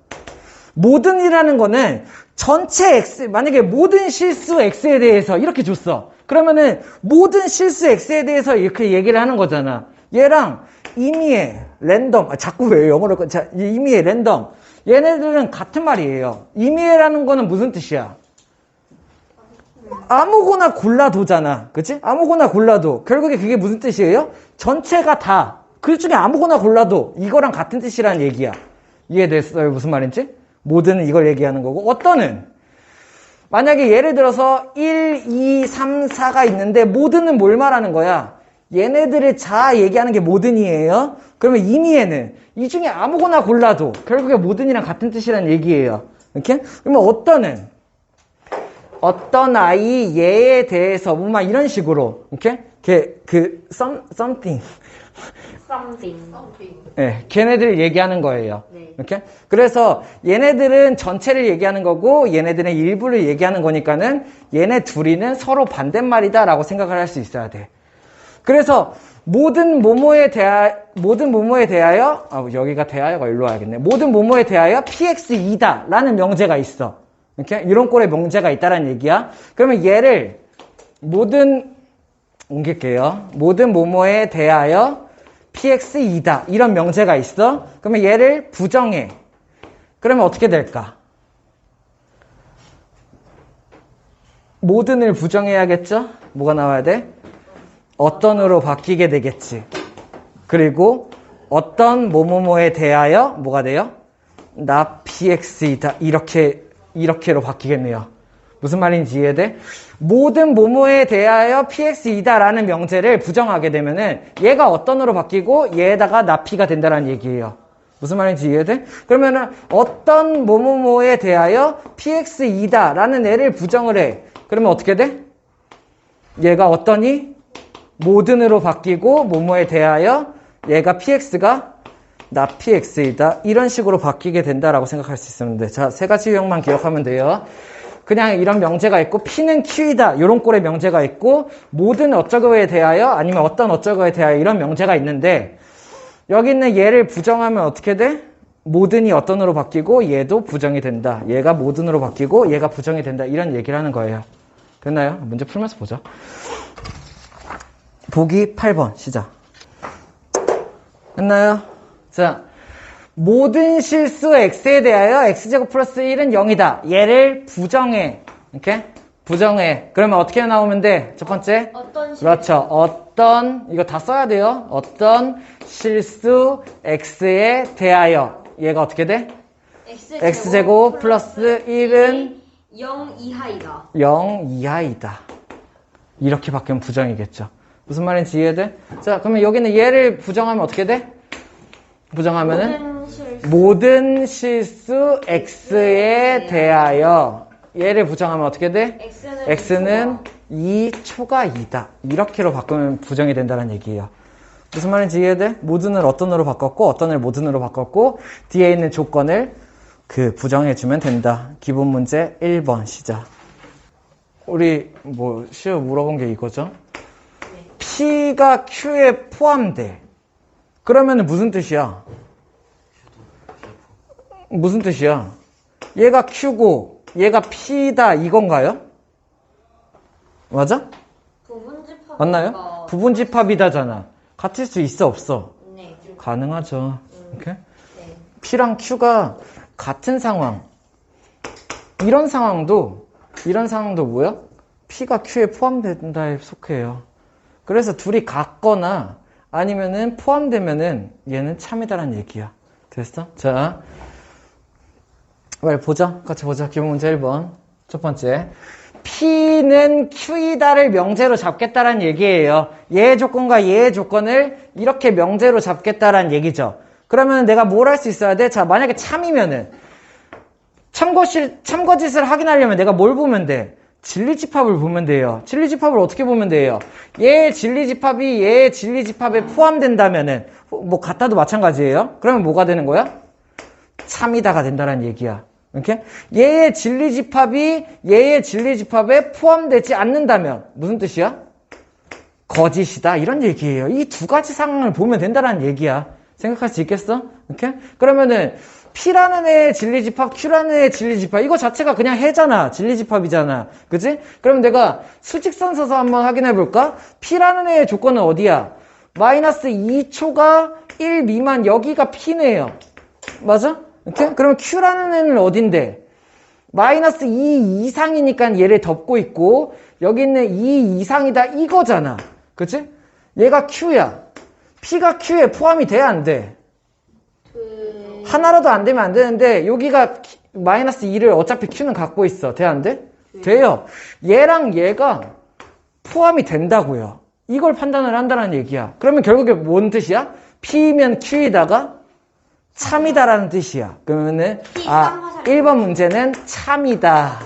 모든이라는 거는 전체 X, 만약에 모든 실수 X에 대해서 이렇게 줬어. 그러면은 모든 실수 X에 대해서 이렇게 얘기를 하는 거잖아. 얘랑 이미의 랜덤, 자꾸 왜 영어를 자, 이미의 랜덤. 얘네들은 같은 말이에요. 이미의라는 거는 무슨 뜻이야? 아무거나 골라도잖아. 그치? 아무거나 골라도. 결국에 그게 무슨 뜻이에요? 전체가 다. 그 중에 아무거나 골라도 이거랑 같은 뜻이라는 얘기야. 이해됐어요? 무슨 말인지? 모든 이걸 얘기하는 거고. 어떤은? 만약에 예를 들어서 1, 2, 3, 4가 있는데 모든은 뭘 말하는 거야? 얘네들을 자 얘기하는 게 모든이에요. 그러면 이미에는 이 중에 아무거나 골라도 결국에 모든이랑 같은 뜻이라는 얘기예요. 이렇게? 그러면 어떤은? 어떤 아이 얘에 대해서 막 이런 식으로 이렇게 something 네, 걔네들 얘기하는 거예요. 네. 이렇게 그래서 얘네들은 전체를 얘기하는 거고 얘네들은 일부를 얘기하는 거니까는 얘네 둘이는 서로 반대말이다라고 생각을 할 수 있어야 돼. 그래서 모든 모모에 대하여 여기가 대하여가 일로 와야겠네. 모든 모모에 대하여 PX2다라는 명제가 있어. 이렇게 이런 꼴의 명제가 있다라는 얘기야. 그러면 얘를 옮길게요. 모든 모모에 대하여 PX2다 이런 명제가 있어. 그러면 얘를 부정해. 그러면 어떻게 될까? 모든을 부정해야겠죠? 뭐가 나와야 돼? 어떤으로 바뀌게 되겠지. 그리고 어떤 뭐뭐뭐에 대하여 뭐가 돼요? 나 PX이다. 이렇게로 바뀌겠네요. 무슨 말인지 이해돼? 모든 뭐뭐에 대하여 PX이다 라는 명제를 부정하게 되면은 얘가 어떤으로 바뀌고 얘에다가 나 P가 된다는 얘기예요. 무슨 말인지 이해돼? 그러면은 어떤 뭐뭐뭐에 대하여 PX이다 라는 애를 부정을 해. 그러면 어떻게 돼? 얘가 어떠니? 모든으로 바뀌고 뭐뭐에 대하여 얘가 PX가 나 PX이다. 이런 식으로 바뀌게 된다라고 생각할 수 있었는데 자, 세 가지 유형만 기억하면 돼요. 그냥 이런 명제가 있고 P는 Q이다. 이런 꼴의 명제가 있고 모든 어쩌고에 대하여 아니면 어떤 어쩌고에 대하여 이런 명제가 있는데 여기 있는 얘를 부정하면 어떻게 돼? 모든이 어떤으로 바뀌고 얘도 부정이 된다. 얘가 모든으로 바뀌고 얘가 부정이 된다. 이런 얘기를 하는 거예요. 됐나요? 문제 풀면서 보죠. 보기 8번 시작. 했나요? 자, 모든 실수 x에 대하여 x제곱 플러스 1은 0이다. 얘를 부정해. 이렇게? 부정해. 그러면 어떻게 나오면 돼? 첫 번째. 어떤 실수? 그렇죠. 어떤, 이거 다 써야 돼요. 어떤 실수 x에 대하여. 얘가 어떻게 돼? x제곱 플러스 1은 0 이하이다. 0 이하이다. 이렇게 바뀌면 부정이겠죠. 무슨 말인지 이해돼? 자, 그러면 여기는 얘를 부정하면 어떻게 돼? 부정하면은 모든 실수 x에 대하여 얘를 부정하면 어떻게 돼? x는 2초가 2다. 이렇게로 바꾸면 부정이 된다는 얘기예요. 무슨 말인지 이해돼? 모든을 어떤으로 바꿨고 어떤을 모든으로 바꿨고 뒤에 있는 조건을 부정해주면 된다. 기본 문제 1번 시작. 우리 시험 물어본 게 이거죠? P가 Q에 포함돼. 그러면 무슨 뜻이야? 무슨 뜻이야? 얘가 Q고 얘가 P다 이건가요? 맞아? 부분집합 맞나요? 부분집합이다잖아. 같을 수 있어 없어? 네. 가능하죠. 이렇게? 네. P랑 Q가 같은 상황. 이런 상황도 뭐야? P가 Q에 포함된다에 속해요. 그래서 둘이 같거나 아니면은 포함되면은 얘는 참이다라는 얘기야. 됐어? 자, 빨리 보자. 같이 보자. 기본 문제 1번. 첫 번째. P는 Q이다를 명제로 잡겠다라는 얘기예요. 얘의 조건과 얘의 조건을 이렇게 명제로 잡겠다라는 얘기죠. 그러면 내가 뭘 할 수 있어야 돼? 자, 만약에 참이면은 참거짓을 확인하려면 내가 뭘 보면 돼? 진리집합을 보면 돼요. 진리집합을 어떻게 보면 돼요? 얘의 진리집합이 얘의 진리집합에 포함된다면은 같다도 마찬가지예요. 그러면 뭐가 되는 거야? 참이다가 된다는 얘기야. 이렇게? 얘의 진리집합이 얘의 진리집합에 포함되지 않는다면 무슨 뜻이야? 거짓이다 이런 얘기예요. 이 두 가지 상황을 보면 된다는 얘기야. 생각할 수 있겠어? 이렇게? 그러면은 P라는 애의 진리집합, Q라는 애의 진리집합 이거 자체가 그냥 해잖아. 진리집합이잖아. 그치? 그럼 내가 수직선 서서 한번 확인해 볼까? P라는 애의 조건은 어디야? 마이너스 2초가 1 미만 여기가 P네요. 맞아? 이렇게? 그럼 Q라는 애는 어딘데? 마이너스 2 이상이니까 얘를 덮고 있고 여기 있는 2 이상이다 이거잖아. 그치? 얘가 Q야. P가 Q에 포함이 돼야 안 돼? 하나라도 안 되면 안 되는데 여기가 마이너스 2를 어차피 Q는 갖고 있어. 돼 안 돼? 돼요. 얘랑 얘가 포함이 된다고요. 이걸 판단을 한다는 얘기야. 그러면 결국에 뭔 뜻이야? P면 Q이다가 참이다라는 뜻이야. 그러면은 1번 문제는 참이다.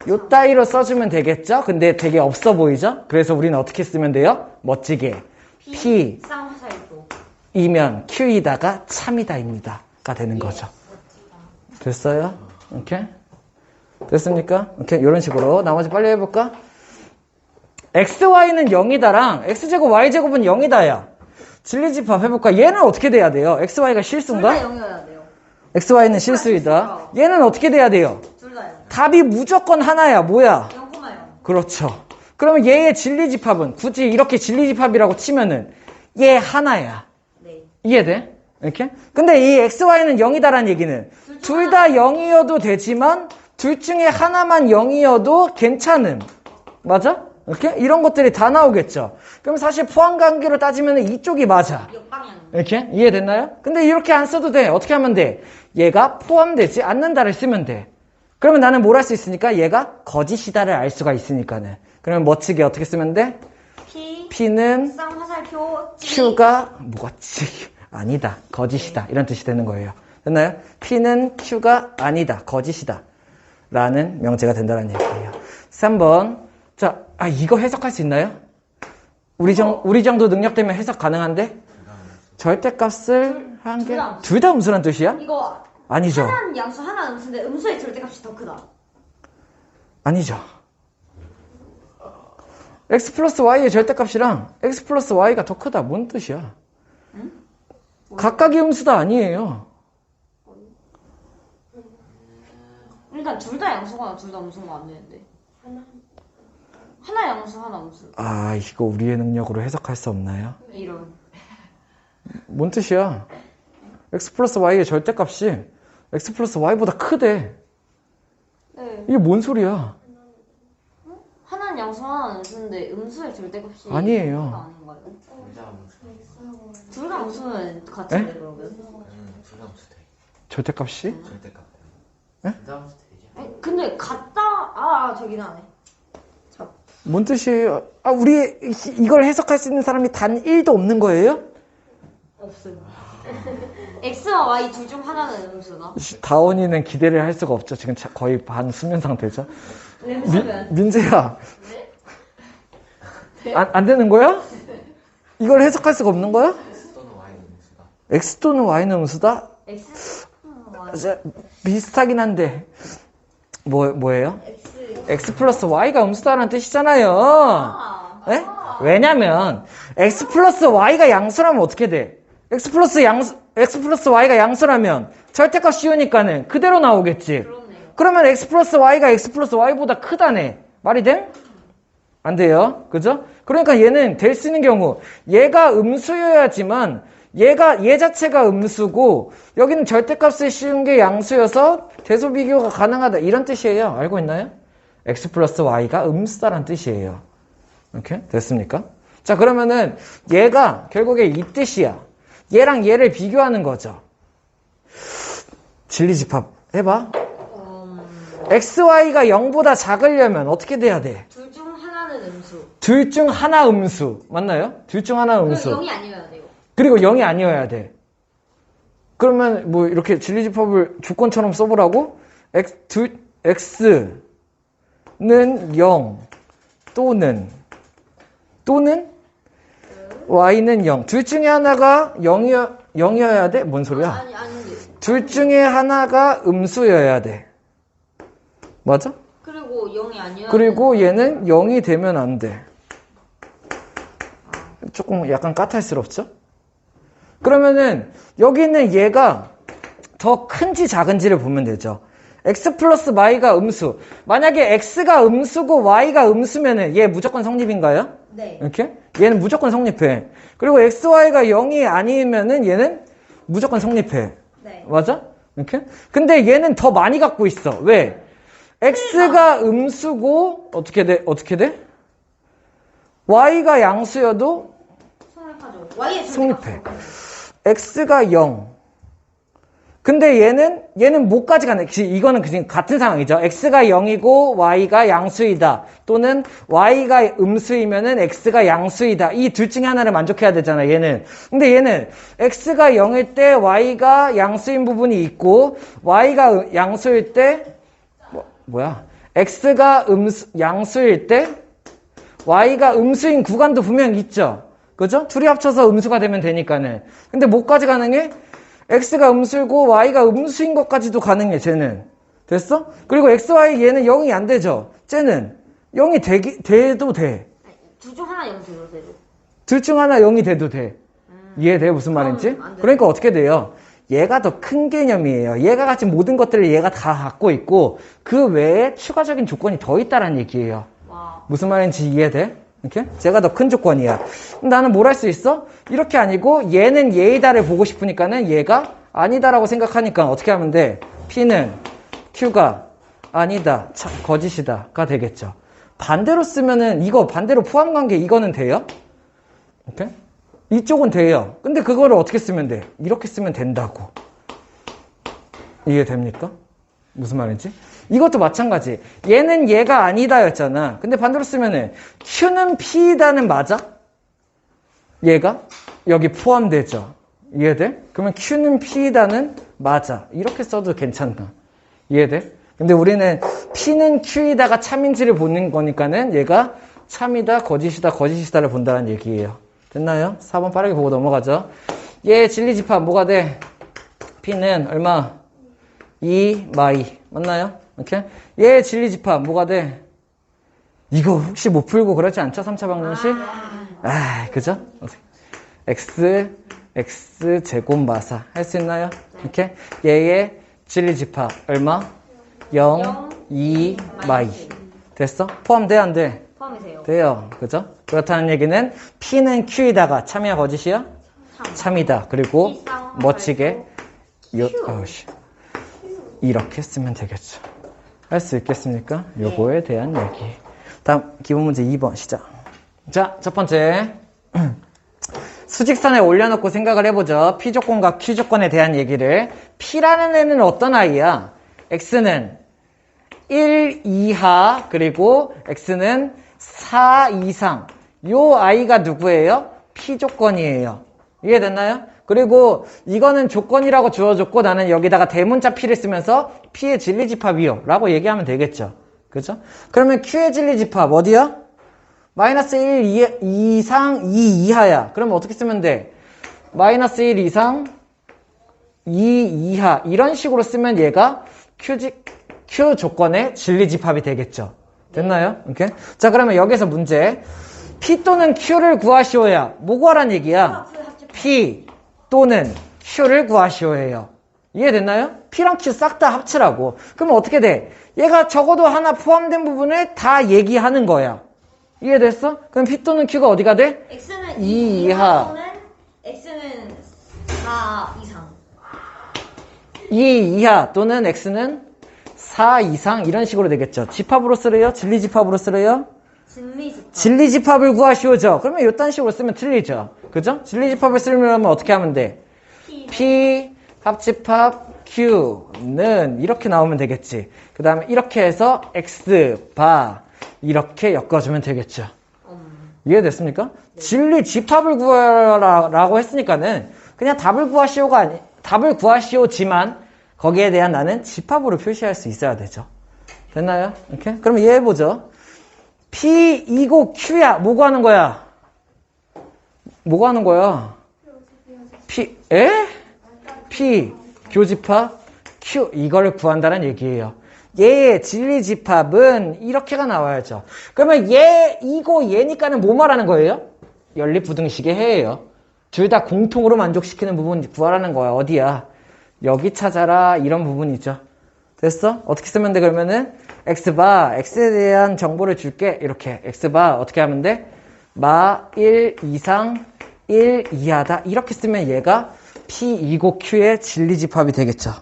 요 따위로 써주면 되겠죠? 근데 되게 없어 보이죠? 그래서 우리는 어떻게 쓰면 돼요? 멋지게 P 이면 Q이다가 참이다입니다. 가 되는 거죠. 됐어요? 이렇게? 됐습니까? 이렇게 이런 식으로 나머지 빨리 해볼까? XY는 0이다랑 X제곱 Y제곱은 0이다야. 진리집합 해볼까? 얘는 어떻게 돼야 돼요? XY가 실수인가? 둘 다 0이어야 돼요. XY는 실수이다. 얘는 어떻게 돼야 돼요? 둘 다 0. 답이 무조건 하나야. 뭐야? 0,0. 그렇죠. 그러면 얘의 진리집합은 굳이 이렇게 진리집합이라고 치면은 얘 하나야. 네. 이해돼? 이렇게? 근데 이 XY는 0이다라는 얘기는 둘 다 0이어도 되지만 둘 중에 하나만 0이어도 괜찮음. 맞아? 이렇게? 이런 것들이 다 나오겠죠. 그럼 사실 포함관계로 따지면 이쪽이 맞아. 역방향. 이렇게? 이해됐나요? 근데 이렇게 안 써도 돼. 어떻게 하면 돼? 얘가 포함되지 않는다를 쓰면 돼. 그러면 나는 뭘 할 수 있으니까? 얘가 거짓이다를 알 수가 있으니까는. 그러면 멋지게 어떻게 쓰면 돼? P는 쌍화살표 Q가 뭐가 아니다. 거짓이다. 이런 뜻이 되는 거예요. 됐나요? P는 Q가 아니다. 거짓이다. 라는 명제가 된다는 얘기예요. 3번. 자, 이거 해석할 수 있나요? 우리 정도 능력 되면 해석 가능한데? 절대값을 한 개? 둘 다 음수란 뜻이야? 이거 아니죠. 하나는 양수 하나는 음수인데 음수의 절대값이 더 크다. 아니죠. x 플러스 y의 절대값이랑 x 플러스 y가 더 크다. 뭔 뜻이야? 응? 각각의 음수다 아니에요. 일단 둘 다 양수거나 둘 다 음수가 안 되는데. 하나 양수 하나 음수. 아, 이거 우리의 능력으로 해석할 수 없나요? 이런. 뭔 뜻이야? x 플러스 y의 절대값이 x 플러스 y보다 크대. 네. 이게 뭔 소리야? 하나는 양수 하나는 음수인데 음수의 절대값이 아니에요. 하나가 아닌가요? 둘다 음수. 둘 다 음수는 같은데 그러면? 둘다 음수 돼. 절대값이? 절대값. 에? 둘다 음수 되지. 아니, 근데 같다. 저긴 하네. 뭔 뜻이에요? 아, 우리 이걸 해석할 수 있는 사람이 단 1도 없는 거예요? 없어요. X와 Y 둘 중 하나는 음수나? 다원이는 기대를 할 수가 없죠. 지금 거의 반 수면 상태죠. 음수면. 민재야. 안 되는 거야? 이걸 해석할 수가 없는 거야? X 또는 Y는 음수다. X 또는 Y는 음수다? X? 비슷하긴 한데 뭐예요? X. X 플러스 Y가 음수다라는 뜻이잖아요. 아. 네? 왜냐면 X 플러스 Y가 양수라면 어떻게 돼? X 플러스 Y가 양수라면 절대값 씌우니까는 그대로 나오겠지. 그렇네요. 그러면 X 플러스 Y가 X 플러스 Y보다 크다네. 말이 돼? 안 돼요. 그죠? 그러니까 얘는 될 수 있는 경우 얘가 음수여야지만 얘 자체가 음수고 여기는 절대값을 씌운 게 양수여서 대소 비교가 가능하다. 이런 뜻이에요. 알고 있나요? X 플러스 Y가 음수다라는 뜻이에요. 이렇게 됐습니까? 자, 그러면은 얘가 결국에 이 뜻이야. 얘랑 얘를 비교하는 거죠. 진리집합 해봐. XY가 0보다 작으려면 어떻게 돼야 돼? 둘 중 하나는 음수. 둘 중 하나 음수. 맞나요? 둘 중 하나 음수. 그럼 0이 아니어야 돼요. 그리고 0이 아니어야 돼. 그러면 뭐 이렇게 진리집합을 조건처럼 써보라고? X는 0 또는 Y는 0. 둘 중에 하나가 0이어야 돼? 뭔 소리야? 아닌데. 둘 중에 하나가 음수여야 돼. 맞아? 그리고 0이 아니어야 그리고 얘는 0이 되면 안 돼. 조금 약간 까탈스럽죠? 그러면은 여기 있는 얘가 더 큰지 작은지를 보면 되죠. X 플러스 Y가 음수. 만약에 X가 음수고 Y가 음수면은 얘 무조건 성립인가요? 네. 이렇게? 얘는 무조건 성립해. 그리고 XY가 0이 아니면은 얘는 무조건 성립해. 네. 맞아? 이렇게? 근데 얘는 더 많이 갖고 있어. 왜? X가 음수고 어떻게 돼? Y가 양수여도 성립하죠. Y의 성립해. X가 0. 근데 얘는 뭐까지 가네? 이거는 그냥 같은 상황이죠. X가 0이고 Y가 양수이다. 또는 Y가 음수이면은 X가 양수이다. 이 둘 중에 하나를 만족해야 되잖아, 얘는. 근데 얘는 X가 0일 때 Y가 양수인 부분이 있고, Y가 양수일 때, X가 양수일 때, Y가 음수인 구간도 분명 있죠. 그죠? 둘이 합쳐서 음수가 되면 되니까는. 근데 뭐까지 가능해? X가 음수고 Y가 음수인 것까지도 가능해, 쟤는. 됐어? 그리고 X, Y 얘는 0이 안 되죠? 쟤는 0이 돼도 돼. 둘 중 하나 영수로 되죠. 둘 중 하나 0이 돼도 돼. 이해돼? 무슨 말인지? 안 돼. 그러니까 어떻게 돼요? 얘가 더 큰 개념이에요. 얘가 가진 모든 것들을 얘가 다 갖고 있고 그 외에 추가적인 조건이 더 있다는 얘기예요. 와. 무슨 말인지 이해돼? 이렇게? 제가 더 큰 조건이야. 그럼 나는 뭘 할 수 있어? 이렇게 아니고 얘는 얘이다를 보고 싶으니까는 얘가 아니다라고 생각하니까 어떻게 하면 돼? P는 Q가 아니다, 거짓이다가 되겠죠. 반대로 쓰면은 이거 반대로 포함관계 이거는 돼요? 이렇게? 이쪽은 돼요. 근데 그거를 어떻게 쓰면 돼? 이렇게 쓰면 된다고. 이해됩니까? 무슨 말인지? 이것도 마찬가지. 얘는 얘가 아니다였잖아. 근데 반대로 쓰면은 Q는 P이다는 맞아? 얘가 여기 포함되죠. 이해돼? 그러면 Q는 P이다는 맞아. 이렇게 써도 괜찮다. 이해돼? 근데 우리는 P는 Q이다가 참인지를 보는 거니까는 얘가 참이다, 거짓이다를 본다는 얘기예요. 됐나요? 4번 빠르게 보고 넘어가죠. 얘 진리집합 뭐가 돼? P는 얼마? 2 마이. 맞나요? 이렇게? 얘 진리집합 뭐가 돼? 이거 혹시 못 풀고 그러지 않죠? 3차 방정식? 그죠? X 제곱 마사. 할 수 있나요? 이렇게? 얘의 진리집합 얼마? 0, 2 마이. 됐어? 포함돼, 안 돼? 포함이 돼요. 돼요. 그죠? 그렇다는 얘기는 P는 Q이다가 참이야 거짓이야? 참이다. 그리고 P쌍, 멋지게 Q. 이렇게 쓰면 되겠죠. 할 수 있겠습니까? 요거에 대한 얘기. 다음 기본 문제 2번 시작. 자, 첫 번째. 수직선에 올려놓고 생각을 해보죠. P 조건과 Q 조건에 대한 얘기를. P라는 애는 어떤 아이야? X는 1 이하 그리고 X는 4 이상. 요 아이가 누구예요? P 조건이에요. 이해됐나요? 그리고 이거는 조건이라고 주어줬고 나는 여기다가 대문자 P를 쓰면서 P의 진리집합이요 라고 얘기하면 되겠죠. 그죠? 그러면 Q의 진리집합 어디야? 마이너스 1 이상 2 이하야. 그러면 어떻게 쓰면 돼? 마이너스 1 이상 2 이하 이런 식으로 쓰면 얘가 Q 조건의 진리집합이 되겠죠. 됐나요? 오케이? 자, 그러면 여기서 문제. P 또는 Q를 구하시오야. 뭐 구하란 얘기야? P 또는 Q를 구하시오예요. 이해됐나요? P랑 Q 싹 다 합치라고. 그러면 어떻게 돼? 얘가 적어도 하나 포함된 부분을 다 얘기하는 거야. 이해됐어? 그럼 P 또는 Q가 어디가 돼? X는 2 2 이하. 또는 X는 4 이상. 2 이하 또는 X는 4 이상 이런 식으로 되겠죠. 집합으로 쓰래요? 진리집합으로 쓰래요? 진리집합. 진리집합을 구하시오죠. 그러면 이딴 식으로 쓰면 틀리죠. 그죠? 진리집합을 쓰려면 어떻게 하면 돼? P 합집합 Q는 이렇게 나오면 되겠지. 그 다음에 이렇게 해서 X 바 이렇게 엮어주면 되겠죠. 이해됐습니까? 진리집합을 구하라고 했으니까는 그냥 답을 구하시오지만 거기에 대한 나는 집합으로 표시할 수 있어야 되죠. 됐나요? 이렇게? 그럼 이해해보죠. P 이고 Q야. 뭐 구하는 거야? 뭐 구하는 거야? P 교집합 Q 이걸 구한다는 얘기예요. 얘의 진리집합은 이렇게가 나와야죠. 그러면 얘 이고 얘니까는 뭐 말하는 거예요? 연립부등식의 해예요. 둘 다 공통으로 만족시키는 부분 구하라는 거야. 어디야? 여기 찾아라 이런 부분이죠. 됐어? 어떻게 쓰면 돼? 그러면은 X바 X에 대한 정보를 줄게. 이렇게 X바 어떻게 하면 돼? 마 1 이상 1 이하다. 이렇게 쓰면 얘가 P 이고 Q의 진리집합이 되겠죠.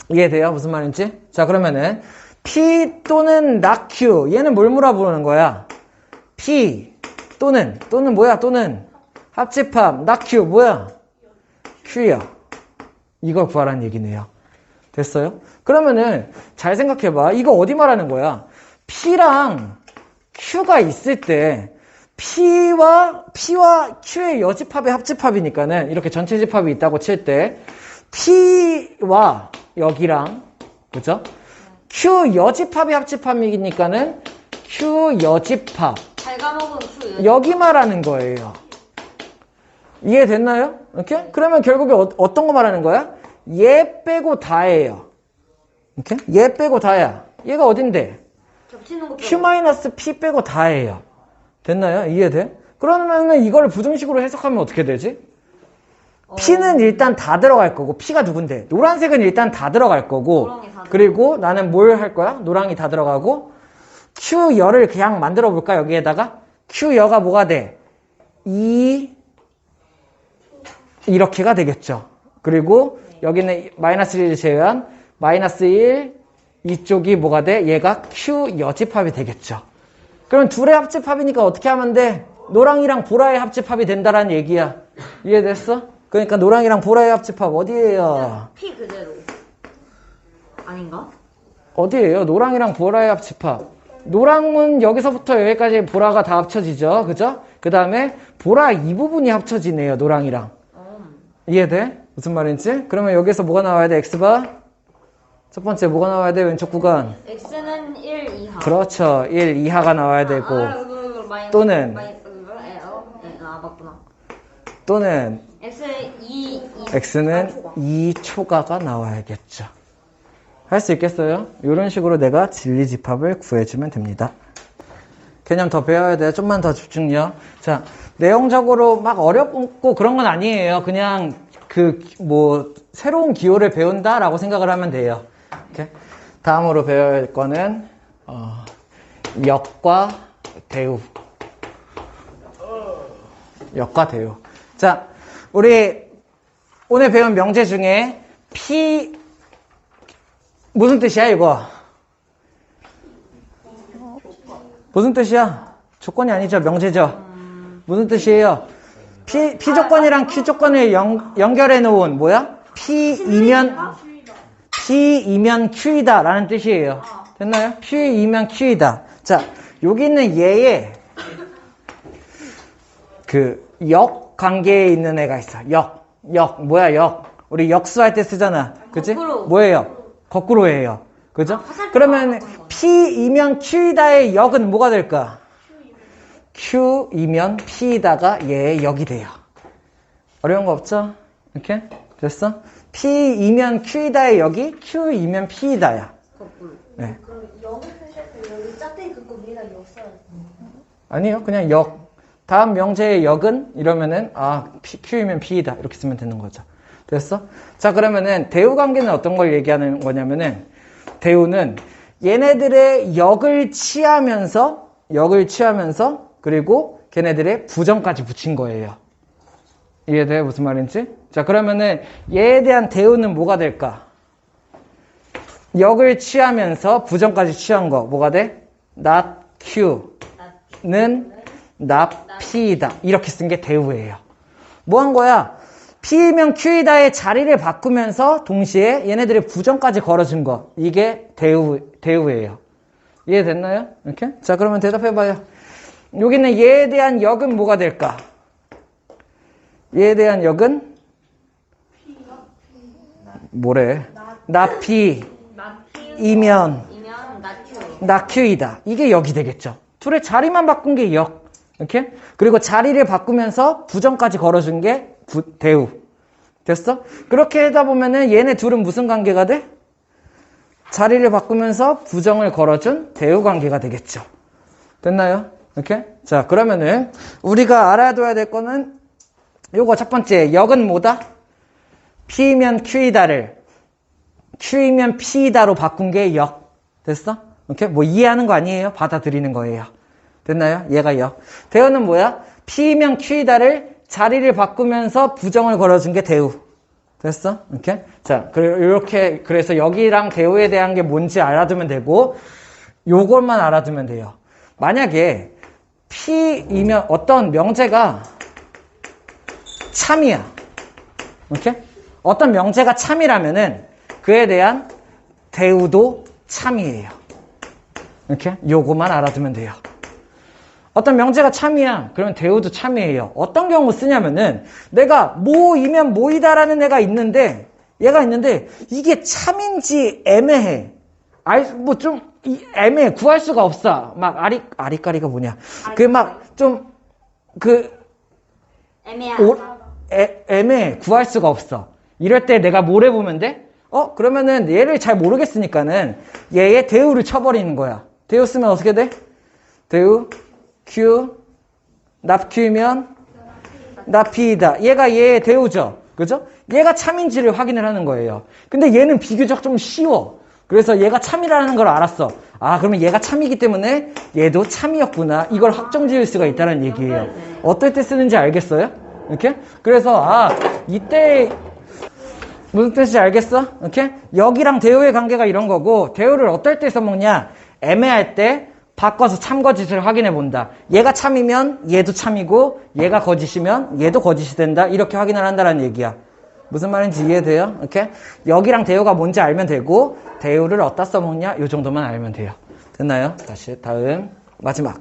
이해돼요? 무슨 말인지? 자, 그러면은 P 또는 not Q 얘는 뭘 물어보는 거야? P 또는 뭐야? 또는 합집합 not Q 뭐야? Q야. 이걸 구하라는 얘기네요. 됐어요? 그러면은 잘 생각해봐. 이거 어디 말하는 거야? P랑 Q가 있을 때 P와 Q의 여집합의 합집합이니까는 이렇게 전체 집합이 있다고 칠 때 P와 여기랑 그죠? Q 여집합의 합집합이니까는 Q 여집합 잘 가먹은 Q. 여기 말하는 거예요. 이해됐나요? 이렇게? 그러면 결국에 어떤 거 말하는 거야? 얘 빼고 다예요. 이렇게? 얘 빼고 다야. 얘가 어딘데? 겹치는 거 Q-P 빼고 다예요. 됐나요? 이해돼? 그러면은 이걸 부등식으로 해석하면 어떻게 되지? P는 일단 다 들어갈 거고, P가 누군데? 노란색은 일단 다 들어갈 거고, 노랑이 다 그리고 나는 뭘 할 거야? 노랑이 다 들어가고, Q열을 그냥 만들어 볼까? 여기에다가? Q여가 뭐가 돼? 이렇게가 되겠죠. 그리고 여기는 마이너스 1을 제외한 마이너스 1, 이쪽이 뭐가 돼? 얘가 Q 여집합이 되겠죠. 그럼 둘의 합집합이니까 어떻게 하면 돼? 노랑이랑 보라의 합집합이 된다라는 얘기야. 이해됐어? 그러니까 노랑이랑 보라의 합집합 어디예요? P 그대로. 아닌가? 어디예요? 노랑이랑 보라의 합집합. 노랑은 여기서부터 여기까지 보라가 다 합쳐지죠. 그죠? 그 다음에 보라 이 부분이 합쳐지네요. 노랑이랑. 이해돼? 무슨 말인지? 그러면 여기서 뭐가 나와야 돼? X바? 첫 번째 뭐가 나와야 돼? 왼쪽 구간. X는 1 이하. 그렇죠. 1 이하가 나와야 되고. 또는 맞구나. 또는 X는 X는 2초가가 나와야겠죠. 할 수 있겠어요? 이런 식으로 내가 진리집합을 구해주면 됩니다. 개념 더 배워야 돼. 좀만 더 집중요. 자, 내용적으로 막 어렵고 그런 건 아니에요. 그냥 새로운 기호를 배운다라고 생각을 하면 돼요. 이렇게. 다음으로 배울 거는 역과 대우. 역과 대우. 자, 우리 오늘 배운 명제 중에 P 무슨 뜻이야 이거? 무슨 뜻이야? 조건이 아니죠. 명제죠. 무슨 뜻이에요? P 조건이랑 Q 조건을 연결해 놓은 뭐야? P이면 Q이다 라는 뜻이에요. 됐나요? P이면 Q이다. 자, 여기 있는 얘의 그 역 관계에 있는 애가 있어. 역. 뭐야, 역? 우리 역수할 때 쓰잖아. 그치? 거꾸로. 뭐예요? 거꾸로예요. 그죠? 화살표 그러면 바꾼 거. P이면 Q이다의 역은 뭐가 될까? Q이면 P이다가 얘의 역이 돼요. 어려운 거 없죠? 이렇게? 됐어? P이면 Q이다의 역이 Q이면 P이다야. 거꾸로. 네. 그럼 영을 표시할 때 여기 짝대기 긋고 위에다 영 써야 돼. 아니요. 그냥 역. 다음 명제의 역은 이러면은 Q이면 P이다. 이렇게 쓰면 되는 거죠. 됐어? 자, 그러면은 대우 관계는 어떤 걸 얘기하는 거냐면은 대우는 얘네들의 역을 취하면서 그리고 걔네들의 부정까지 붙인 거예요. 이해돼? 무슨 말인지? 자, 그러면은 얘에 대한 대우는 뭐가 될까? 역을 취하면서 부정까지 취한 거 뭐가 돼? not Q는 not P이다. 이렇게 쓴 게 대우예요. 뭐 한 거야? P이면 Q이다의 자리를 바꾸면서 동시에 얘네들의 부정까지 걸어준 거. 이게 대우예요. 이해됐나요? 이렇게? 자, 그러면 대답해봐요. 여기는 얘에 대한 역은 뭐가 될까? 얘에 대한 역은? 뭐래? not P. 이면 not Q이다. 이게 역이 되겠죠. 둘의 자리만 바꾼 게 역. 이렇게? 그리고 자리를 바꾸면서 부정까지 걸어준 게 대우. 됐어? 그렇게 하다 보면은 얘네 둘은 무슨 관계가 돼? 자리를 바꾸면서 부정을 걸어준 대우 관계가 되겠죠. 됐나요? 이렇게? 자, 그러면은 우리가 알아둬야 될 거는 요거 첫 번째. 역은 뭐다? P이면 Q이다를 Q이면 P이다로 바꾼 게 역. 됐어? 이렇게? 뭐 이해하는 거 아니에요? 받아들이는 거예요. 됐나요? 얘가 역. 대우는 뭐야? P이면 Q이다를 자리를 바꾸면서 부정을 걸어준 게 대우. 됐어? 이렇게? 자, 이렇게, 그래서 여기랑 대우에 대한 게 뭔지 알아두면 되고, 요것만 알아두면 돼요. 만약에 P이면 어떤 명제가 참이야. 이렇게? 어떤 명제가 참이라면은 그에 대한 대우도 참이에요. 이렇게? 요것만 알아두면 돼요. 어떤 명제가 참이야. 그러면 대우도 참이에요. 어떤 경우 쓰냐면은 내가 뭐이면 뭐이다라는 애가 있는데 얘가 있는데 이게 참인지 애매해. 뭐 좀 애매해. 구할 수가 없어. 막 아리까리가 뭐냐. 애매해. 구할 수가 없어. 이럴 때 내가 뭘 해보면 돼? 그러면은 얘를 잘 모르겠으니까는 얘의 대우를 쳐버리는 거야. 대우 쓰면 어떻게 돼? 대우 Q, not Q면 not P이다. 얘가 얘의 대우죠. 그죠? 얘가 참인지를 확인을 하는 거예요. 근데 얘는 비교적 좀 쉬워. 그래서 얘가 참이라는 걸 알았어. 그러면 얘가 참이기 때문에 얘도 참이었구나. 이걸 확정 지을 수가 있다는 얘기예요. 어떨 때 쓰는지 알겠어요? 이렇게? 그래서 이때 무슨 뜻인지 알겠어? 이렇게? 역이랑 대우의 관계가 이런 거고, 대우를 어떨 때 써먹냐? 애매할 때 바꿔서 참거짓을 확인해 본다. 얘가 참이면 얘도 참이고 얘가 거짓이면 얘도 거짓이 된다. 이렇게 확인을 한다는 얘기야. 무슨 말인지 이해돼요? 이렇게? 역이랑 대우가 뭔지 알면 되고 대우를 어디다 써먹냐? 이 정도만 알면 돼요. 됐나요? 다시 다음 마지막.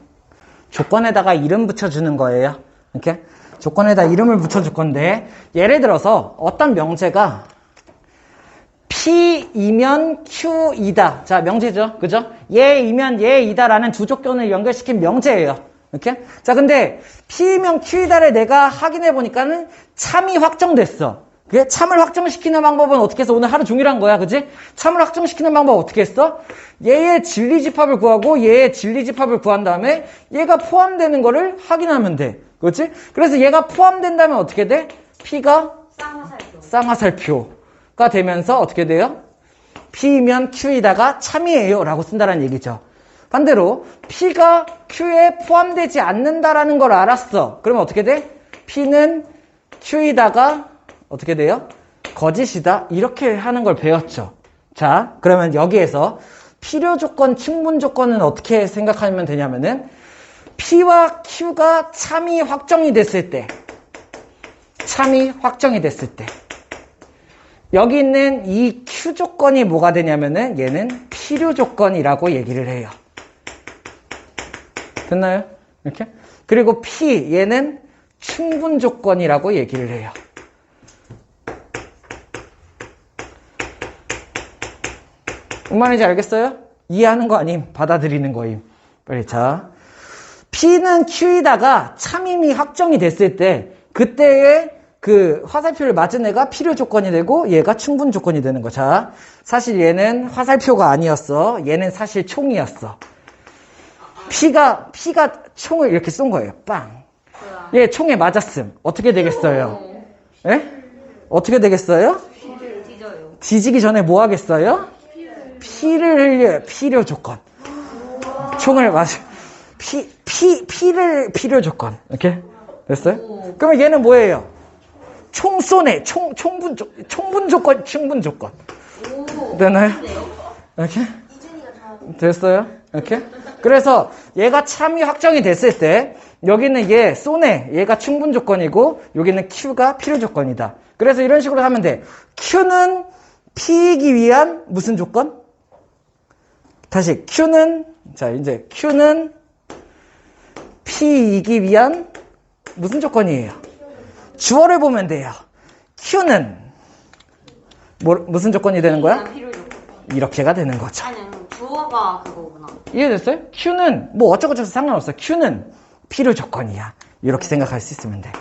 조건에다가 이름 붙여주는 거예요. 이렇게? 조건에다 이름을 붙여줄 건데 예를 들어서 어떤 명제가 P이면 Q이다. 자, 명제죠. 그죠? 얘이면 얘이다라는 두 조건을 연결시킨 명제예요. 이렇게? 자, 근데 P이면 Q이다를 내가 확인해 보니까는 참이 확정됐어. 그래? 참을 확정시키는 방법은 어떻게 해서 오늘 하루 종일 한 거야. 그지? 참을 확정시키는 방법 어떻게 했어? 얘의 진리집합을 구하고 얘의 진리집합을 구한 다음에 얘가 포함되는 거를 확인하면 돼. 그렇지? 그래서 얘가 포함된다면 어떻게 돼? P가 쌍화살표가 되면서 어떻게 돼요? P이면 Q이다가 참이에요 라고 쓴다는 얘기죠. 반대로 P가 Q에 포함되지 않는다라는 걸 알았어. 그러면 어떻게 돼? P는 Q이다가 어떻게 돼요? 거짓이다. 이렇게 하는 걸 배웠죠. 자, 그러면 여기에서 필요 조건, 충분 조건은 어떻게 생각하면 되냐면은 P와 Q가 참이 확정이 됐을 때, 여기 있는 이 Q 조건이 뭐가 되냐면은 얘는 필요 조건이라고 얘기를 해요. 됐나요? 이렇게? 그리고 P, 얘는 충분 조건이라고 얘기를 해요. 뭔 말인지 알겠어요? 이해하는 거 아님? 받아들이는 거임. 빨리 자. P는 Q이다가 참임이 확정이 됐을 때, 그때의 그 화살표를 맞은 애가 필요 조건이 되고, 얘가 충분 조건이 되는 거. 자, 사실 얘는 화살표가 아니었어. 얘는 사실 총이었어. P가 총을 이렇게 쏜 거예요. 빵. 얘 총에 맞았음. 어떻게 되겠어요? 예? 어떻게 되겠어요? 뒤져요. 뒤지기 전에 뭐 하겠어요? 피를 흘려요. 필요 조건. 총을 맞아. 피를 필요 조건. 이렇게 됐어요? 그러면 얘는 뭐예요? 총 쏘네. 총분 조건, 충분 조건. 되나요? 이렇게 됐어요? 이렇게. 그래서 얘가 참이 확정이 됐을 때 여기는 얘 쏘네. 얘가 충분 조건이고 여기는 Q가 필요 조건이다. 그래서 이런 식으로 하면 돼. Q는 P이기 위한 무슨 조건? 다시 Q는 P이기 위한 무슨 조건이에요? 주어를 보면 돼요. Q는 무슨 조건이 되는 거야? 필요 조건. 이렇게가 되는 거죠. 아니, 주어가 그거구나. 이해됐어요? Q는 뭐 어쩌고저쩌고 상관없어. Q는 필요 조건이야. 이렇게 생각할 수 있으면 돼.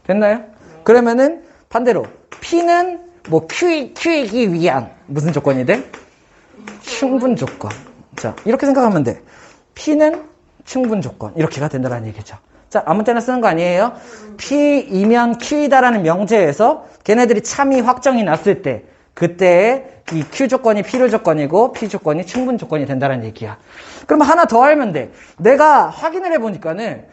됐나요? 그러면은 반대로 P는 뭐 Q이기 위한 무슨 조건이 돼? 충분 조건. 자, 이렇게 생각하면 돼. P는 충분 조건. 이렇게가 된다는 얘기죠. 자, 아무 때나 쓰는 거 아니에요? P이면 Q이다라는 명제에서 걔네들이 참이 확정이 났을 때 그때의 이 Q 조건이 필요 조건이고 P 조건이 충분 조건이 된다는 얘기야. 그럼 하나 더 알면 돼. 내가 확인을 해보니까는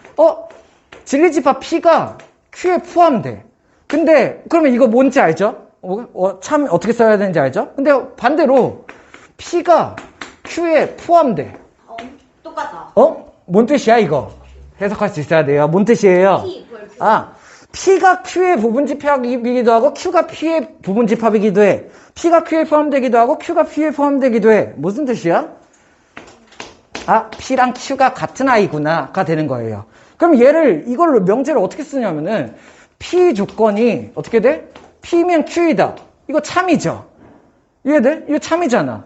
진리집합 P가 Q에 포함돼. 근데 그러면 이거 뭔지 알죠? 참 어떻게 써야 되는지 알죠? 근데 반대로 P가 Q에 포함돼. 똑같다. 뭔 뜻이야 이거? 해석할 수 있어야 돼요. 뭔 뜻이에요? P가 Q의 부분집합이기도 하고 Q가 P의 부분집합이기도 해. P가 Q에 포함되기도 하고 Q가 P에 포함되기도 해. 무슨 뜻이야? P랑 Q가 같은 아이구나가 되는 거예요. 그럼 이걸로 명제를 어떻게 쓰냐면은 P 조건이 어떻게 돼? P면 Q이다. 이거 참이죠? 이해돼? 이거 참이잖아.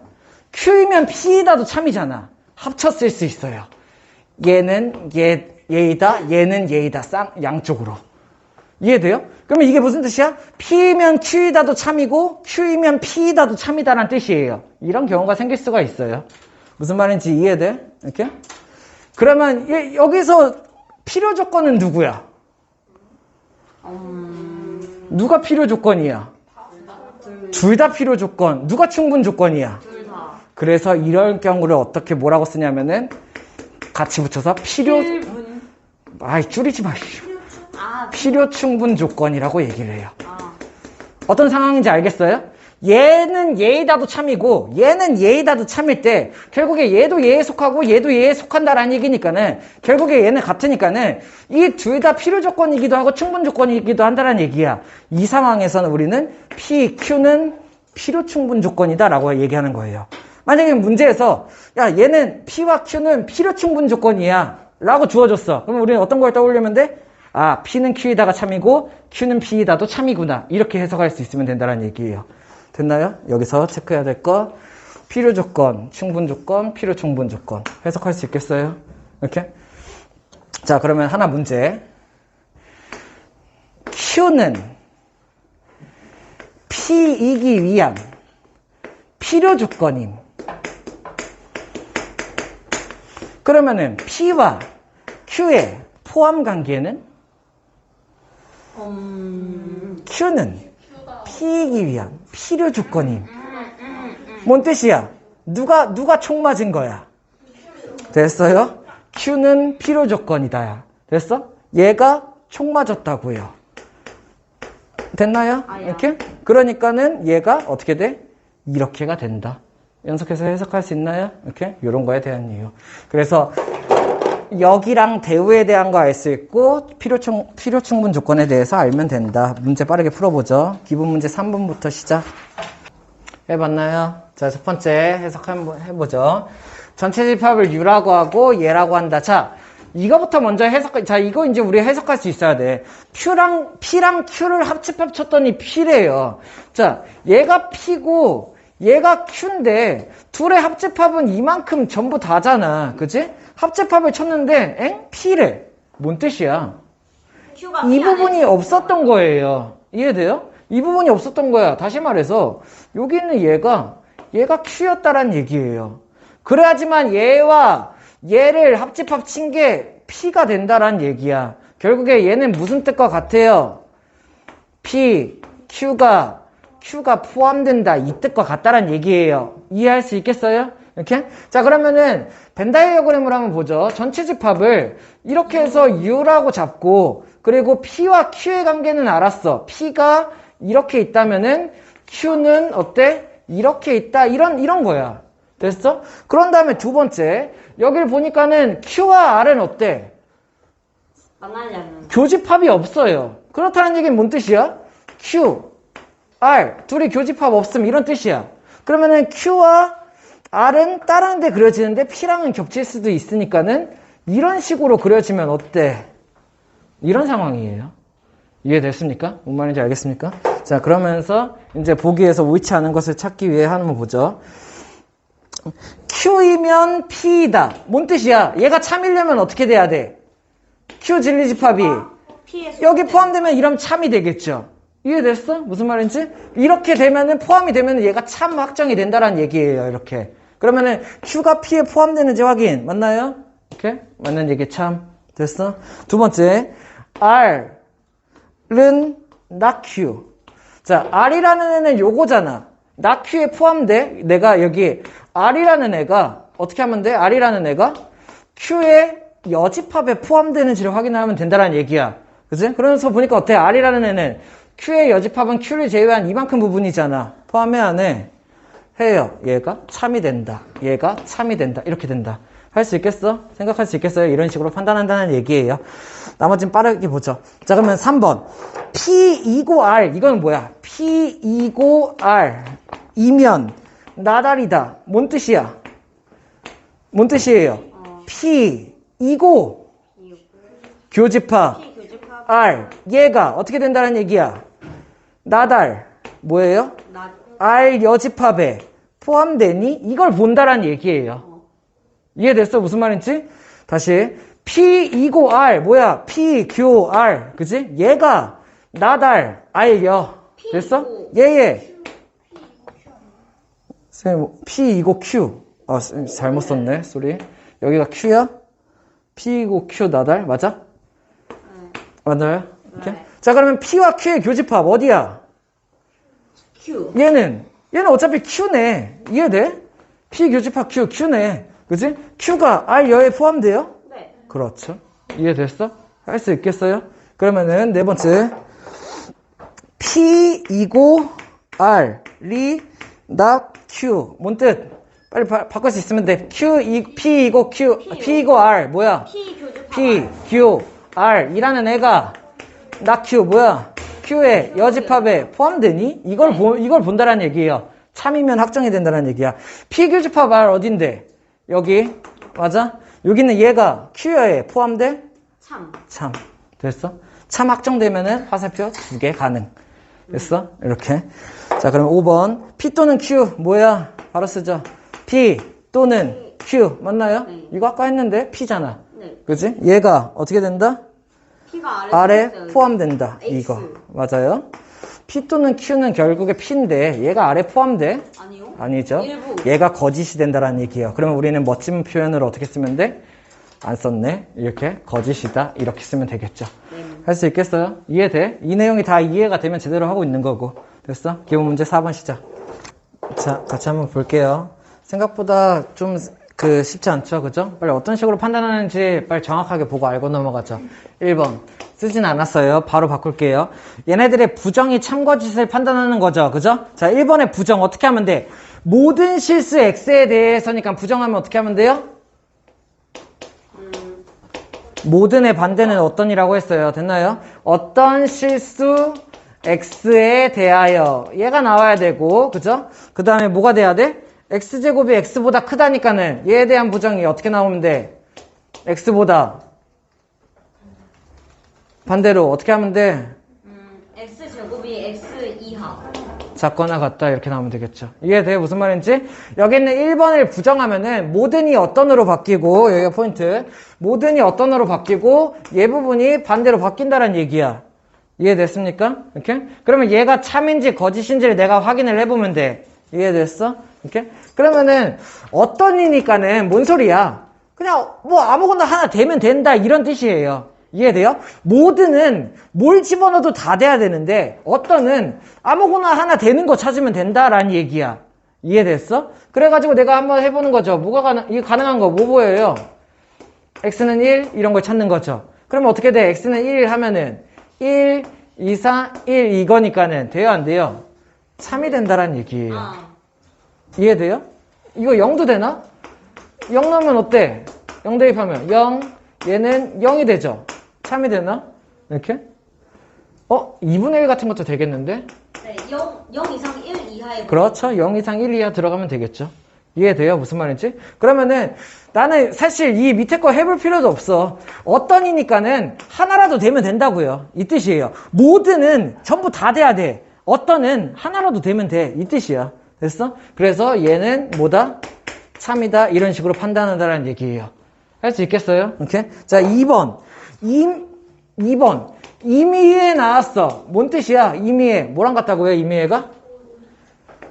Q이면 P이다도 참이잖아. 합쳐 쓸 수 있어요. 얘는 얘이다, 얘는 얘이다. 양쪽으로. 이해돼요? 그러면 이게 무슨 뜻이야? P면 Q이다도 참이고 Q이면 P이다도 참이다라는 뜻이에요. 이런 경우가 생길 수가 있어요. 무슨 말인지 이해돼? 이렇게? 그러면 여기서 필요 조건은 누구야? 누가 필요 조건이야? 둘 다 필요 조건. 누가 충분 조건이야? 둘 다. 그래서 이런 경우를 어떻게 뭐라고 쓰냐면은 같이 붙여서 필분. 줄이지 마. 아, 필요 충분 조건이라고 얘기를 해요. 아. 어떤 상황인지 알겠어요? 얘는 얘이다도 참이고 얘는 얘이다도 참일 때 결국에 얘도 얘에 속하고 얘도 얘에 속한다라는 얘기니까는 결국에 얘는 같으니까는 이 둘 다 필요 조건이기도 하고 충분 조건이기도 한다는 얘기야. 이 상황에서는 우리는 P, Q는 필요 충분 조건이다라고 얘기하는 거예요. 만약에 문제에서 얘는 P와 Q는 필요 충분 조건이야 라고 주어졌어. 그럼 우리는 어떤 걸 떠올리면 돼? P는 Q이다가 참이고 Q는 P이다도 참이구나. 이렇게 해석할 수 있으면 된다는 얘기예요. 됐나요? 여기서 체크해야 될 거 필요 조건, 충분 조건, 필요 충분 조건 해석할 수 있겠어요? 이렇게? 자, 그러면 하나 문제. Q는 P이기 위한 필요 조건임. 그러면은 P와 Q의 포함 관계는 Q는 P이기 위한 필요 조건임. 뭔 뜻이야? 누가 총 맞은 거야? 됐어요? Q는 필요 조건이다야. 됐어? 얘가 총 맞았다고요. 됐나요? 아야. 이렇게? 그러니까는 얘가 어떻게 돼? 이렇게가 된다. 연속해서 해석할 수 있나요? 이렇게? 요런 거에 대한 이유. 그래서 역이랑 대우에 대한 거 알 수 있고 필요 충분 조건에 대해서 알면 된다. 문제 빠르게 풀어보죠. 기본 문제 3번부터 시작. 해봤나요? 자, 첫 번째 해석 한번 해보죠. 전체 집합을 U라고 하고 얘라고 한다. 자, 이거부터 먼저 자, 이거 이제 우리 해석할 수 있어야 돼. P랑 Q를 합집합 쳤더니 P래요. 자, 얘가 P고 얘가 Q인데 둘의 합집합은 이만큼 전부 다잖아. 그치? 합집합을 쳤는데 엥? P래. 뭔 뜻이야? Q가 이 P 안에 부분이 있어. 없었던 거예요. 이해돼요? 이 부분이 없었던 거야. 다시 말해서 여기 있는 얘가 Q였다란 얘기예요. 그래야지만 얘와 얘를 합집합 친 게 P가 된다란 얘기야. 결국에 얘는 무슨 뜻과 같아요? P, Q가 포함된다. 이 뜻과 같다란 얘기예요. 이해할 수 있겠어요? 이렇게? 자, 그러면은 벤 다이어그램을 한번 보죠. 전체 집합을 이렇게 해서 U라고 잡고 그리고 P와 Q의 관계는 알았어. P가 이렇게 있다면은 Q는 어때? 이렇게 있다. 이런 거야. 됐어? 그런 다음에 두 번째 여기를 보니까는 Q와 R은 어때? 만나지 않는. 교집합이 없어요. 그렇다는 얘기는 뭔 뜻이야? Q, R 둘이 교집합 없음 이런 뜻이야. 그러면은 Q와 R은 다른 데 그려지는데 P랑은 겹칠 수도 있으니까는 이런 식으로 그려지면 어때? 이런 상황이에요. 이해됐습니까? 뭔 말인지 알겠습니까? 자, 그러면서 이제 보기에서 옳지 않은 것을 찾기 위해 하는 거 보죠. Q이면 P이다. 뭔 뜻이야? 얘가 참이려면 어떻게 돼야 돼? Q 진리집합이 P에 여기 포함되면 이러면 참이 되겠죠. 이해됐어? 무슨 말인지? 이렇게 되면은 포함이 되면은 얘가 참 확정이 된다라는 얘기예요. 이렇게. 그러면은 Q가 P에 포함되는지 확인. 맞나요? 이렇게? 맞는 얘기 참. 됐어? 두 번째. R은 not Q. 자, R이라는 애는 요거잖아. not Q에 포함돼. 내가 여기 R이라는 애가 어떻게 하면 돼? R이라는 애가 Q의 여집합에 포함되는지를 확인하면 된다는 얘기야. 그치? 그러면서 보니까 어때? R이라는 애는 Q의 여집합은 Q를 제외한 이만큼 부분이잖아. 포함해 안 해? 해요. 얘가 참이 된다. 얘가 참이 된다. 이렇게 된다. 할 수 있겠어? 생각할 수 있겠어요? 이런 식으로 판단한다는 얘기예요. 나머지는 빠르게 보죠. 자, 그러면 3번. P2고 R. 이건 뭐야? P2고 R. 이면 나달이다. 뭔 뜻이야? 뭔 뜻이에요? P2고 교집합 P 교집합 R. 얘가 어떻게 된다는 얘기야? 나달. 뭐예요? 나 R 여집합에 포함되니 이걸 본다란 얘기예요. 이해됐어? 무슨 말인지? 다시 P2고 R 뭐야? P, 교, R 그치? 얘가 나달 R 여 됐어? 얘 선생님 P2고 Q 아 잘못 썼네 쏘리 여기가 Q야? P이고 Q 나달 맞아? 맞나요? 이렇게? 네. 자 그러면 P와 Q의 교집합 어디야? Q. 얘는 어차피 Q네. 이해돼? P 교집합 Q네. 그치? Q가 R 여에 포함돼요? 네. 그렇죠. 이해됐어? 할 수 있겠어요? 그러면은 네 번째 P2고 R이 not Q. 뭔 뜻? 빨리 바꿀 수 있으면 돼. P2고 Q, P2고 R 뭐야? P 교집합. P, Q, R 이라는 애가 not Q 뭐야? Q의 여집합에 포함되니? 이걸 본다라는 얘기예요. 참이면 확정이 된다는 얘기야. P 교집합 R 어딘데? 여기. 맞아? 여기는 얘가 Q여에 포함돼? 참. 참. 됐어? 참 확정되면은 화살표 2개 가능. 됐어? 이렇게. 자, 그럼 5번. P 또는 Q 뭐야? 바로 쓰죠. P 또는 Q 맞나요? 네. 이거 아까 했는데 P잖아. 네. 그치? 얘가 어떻게 된다? P가 R에 있어요. 포함된다. X. 이거. 맞아요? P 또는 Q는 결국에 P인데 얘가 R에 포함돼? 아니요. 아니죠. 일부. 얘가 거짓이 된다라는 얘기예요. 그러면 우리는 멋진 표현을 어떻게 쓰면 돼? 안 썼네. 이렇게 거짓이다. 이렇게 쓰면 되겠죠. 네. 할 수 있겠어요? 이해돼? 이 내용이 다 이해가 되면 제대로 하고 있는 거고. 됐어? 기본 문제 4번 시작. 자, 같이 한번 볼게요. 생각보다 좀 쉽지 않죠, 그죠? 빨리 어떤 식으로 판단하는지 빨리 정확하게 보고 알고 넘어가죠. 1번. 쓰진 않았어요. 바로 바꿀게요. 얘네들의 부정이 참거짓을 판단하는 거죠, 그죠? 자, 1번의 부정 어떻게 하면 돼? 모든 실수 x에 대해서니까 부정하면 어떻게 하면 돼요? 모든의 반대는 어떤이라고 했어요. 됐나요? 어떤 실수 x에 대하여 얘가 나와야 되고, 그죠? 그 다음에 뭐가 돼야 돼? x제곱이 x보다 크다니까는 얘에 대한 부정이 어떻게 나오면 돼? x보다 반대로 어떻게 하면 돼? x제곱이 x 이하. 작거나 같다 이렇게 나오면 되겠죠. 이해돼요? 무슨 말인지? 여기 있는 1번을 부정하면은 모든이 어떤으로 바뀌고, 여기가 포인트, 모든이 어떤으로 바뀌고 얘 부분이 반대로 바뀐다는 얘기야. 이해됐습니까? 이렇게? 그러면 얘가 참인지 거짓인지를 내가 확인을 해보면 돼. 이해됐어? 이렇게? 그러면은 어떤이니까는 뭔 소리야? 그냥 뭐 아무거나 하나 되면 된다 이런 뜻이에요. 이해돼요? 모든은 뭘 집어넣어도 다 돼야 되는데 어떤은 아무거나 하나 되는 거 찾으면 된다라는 얘기야. 이해됐어? 그래가지고 내가 한번 해보는 거죠. 이게 가능한 거 뭐 보여요? x는 1 이런 걸 찾는 거죠. 그러면 어떻게 돼? x는 1 하면은 1, 2, 4, 1 이거니까는 돼요 안 돼요? 3이 된다라는 얘기예요. 이해돼요? 이거 0도 되나? 0 넣으면 어때? 0 대입하면 0, 얘는 0이 되죠. 3이 되나? 이렇게? 2분의 1 같은 것도 되겠는데? 네, 0 이상 1 이하에. 그렇죠. 0 이상 1 이하 들어가면 되겠죠. 이해돼요? 무슨 말인지? 그러면은 나는 사실 이 밑에 거 해볼 필요도 없어. 어떤이니까는 하나라도 되면 된다고요. 이 뜻이에요. 모든은 전부 다 돼야 돼. 어떤은 하나라도 되면 돼. 이 뜻이야. 됐어? 그래서 얘는 뭐다? 참이다. 이런 식으로 판단한다는 얘기예요. 할 수 있겠어요? 이렇게? 자, 2번. 2번. 임의에 나왔어. 뭔 뜻이야? 임의에. 뭐랑 같다고요? 임의에가?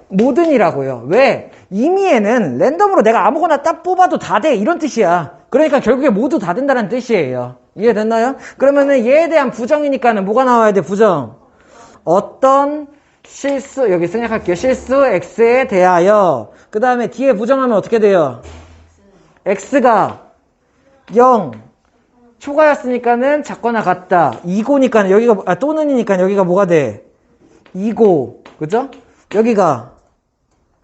모든이라고요. 왜? 임의에는 랜덤으로 내가 아무거나 딱 뽑아도 다 돼. 이런 뜻이야. 그러니까 결국에 모두 다 된다는 뜻이에요. 이해됐나요? 그러면은 얘에 대한 부정이니까는 뭐가 나와야 돼? 부정. 어떤 실수, 여기 생략할게요. 실수 x에 대하여. 그 다음에 뒤에 부정하면 어떻게 돼요? x가 0 초과였으니까는 작거나 같다. 2고니까는 여기가 또는이니까 여기가 뭐가 돼? 2고 그죠? 여기가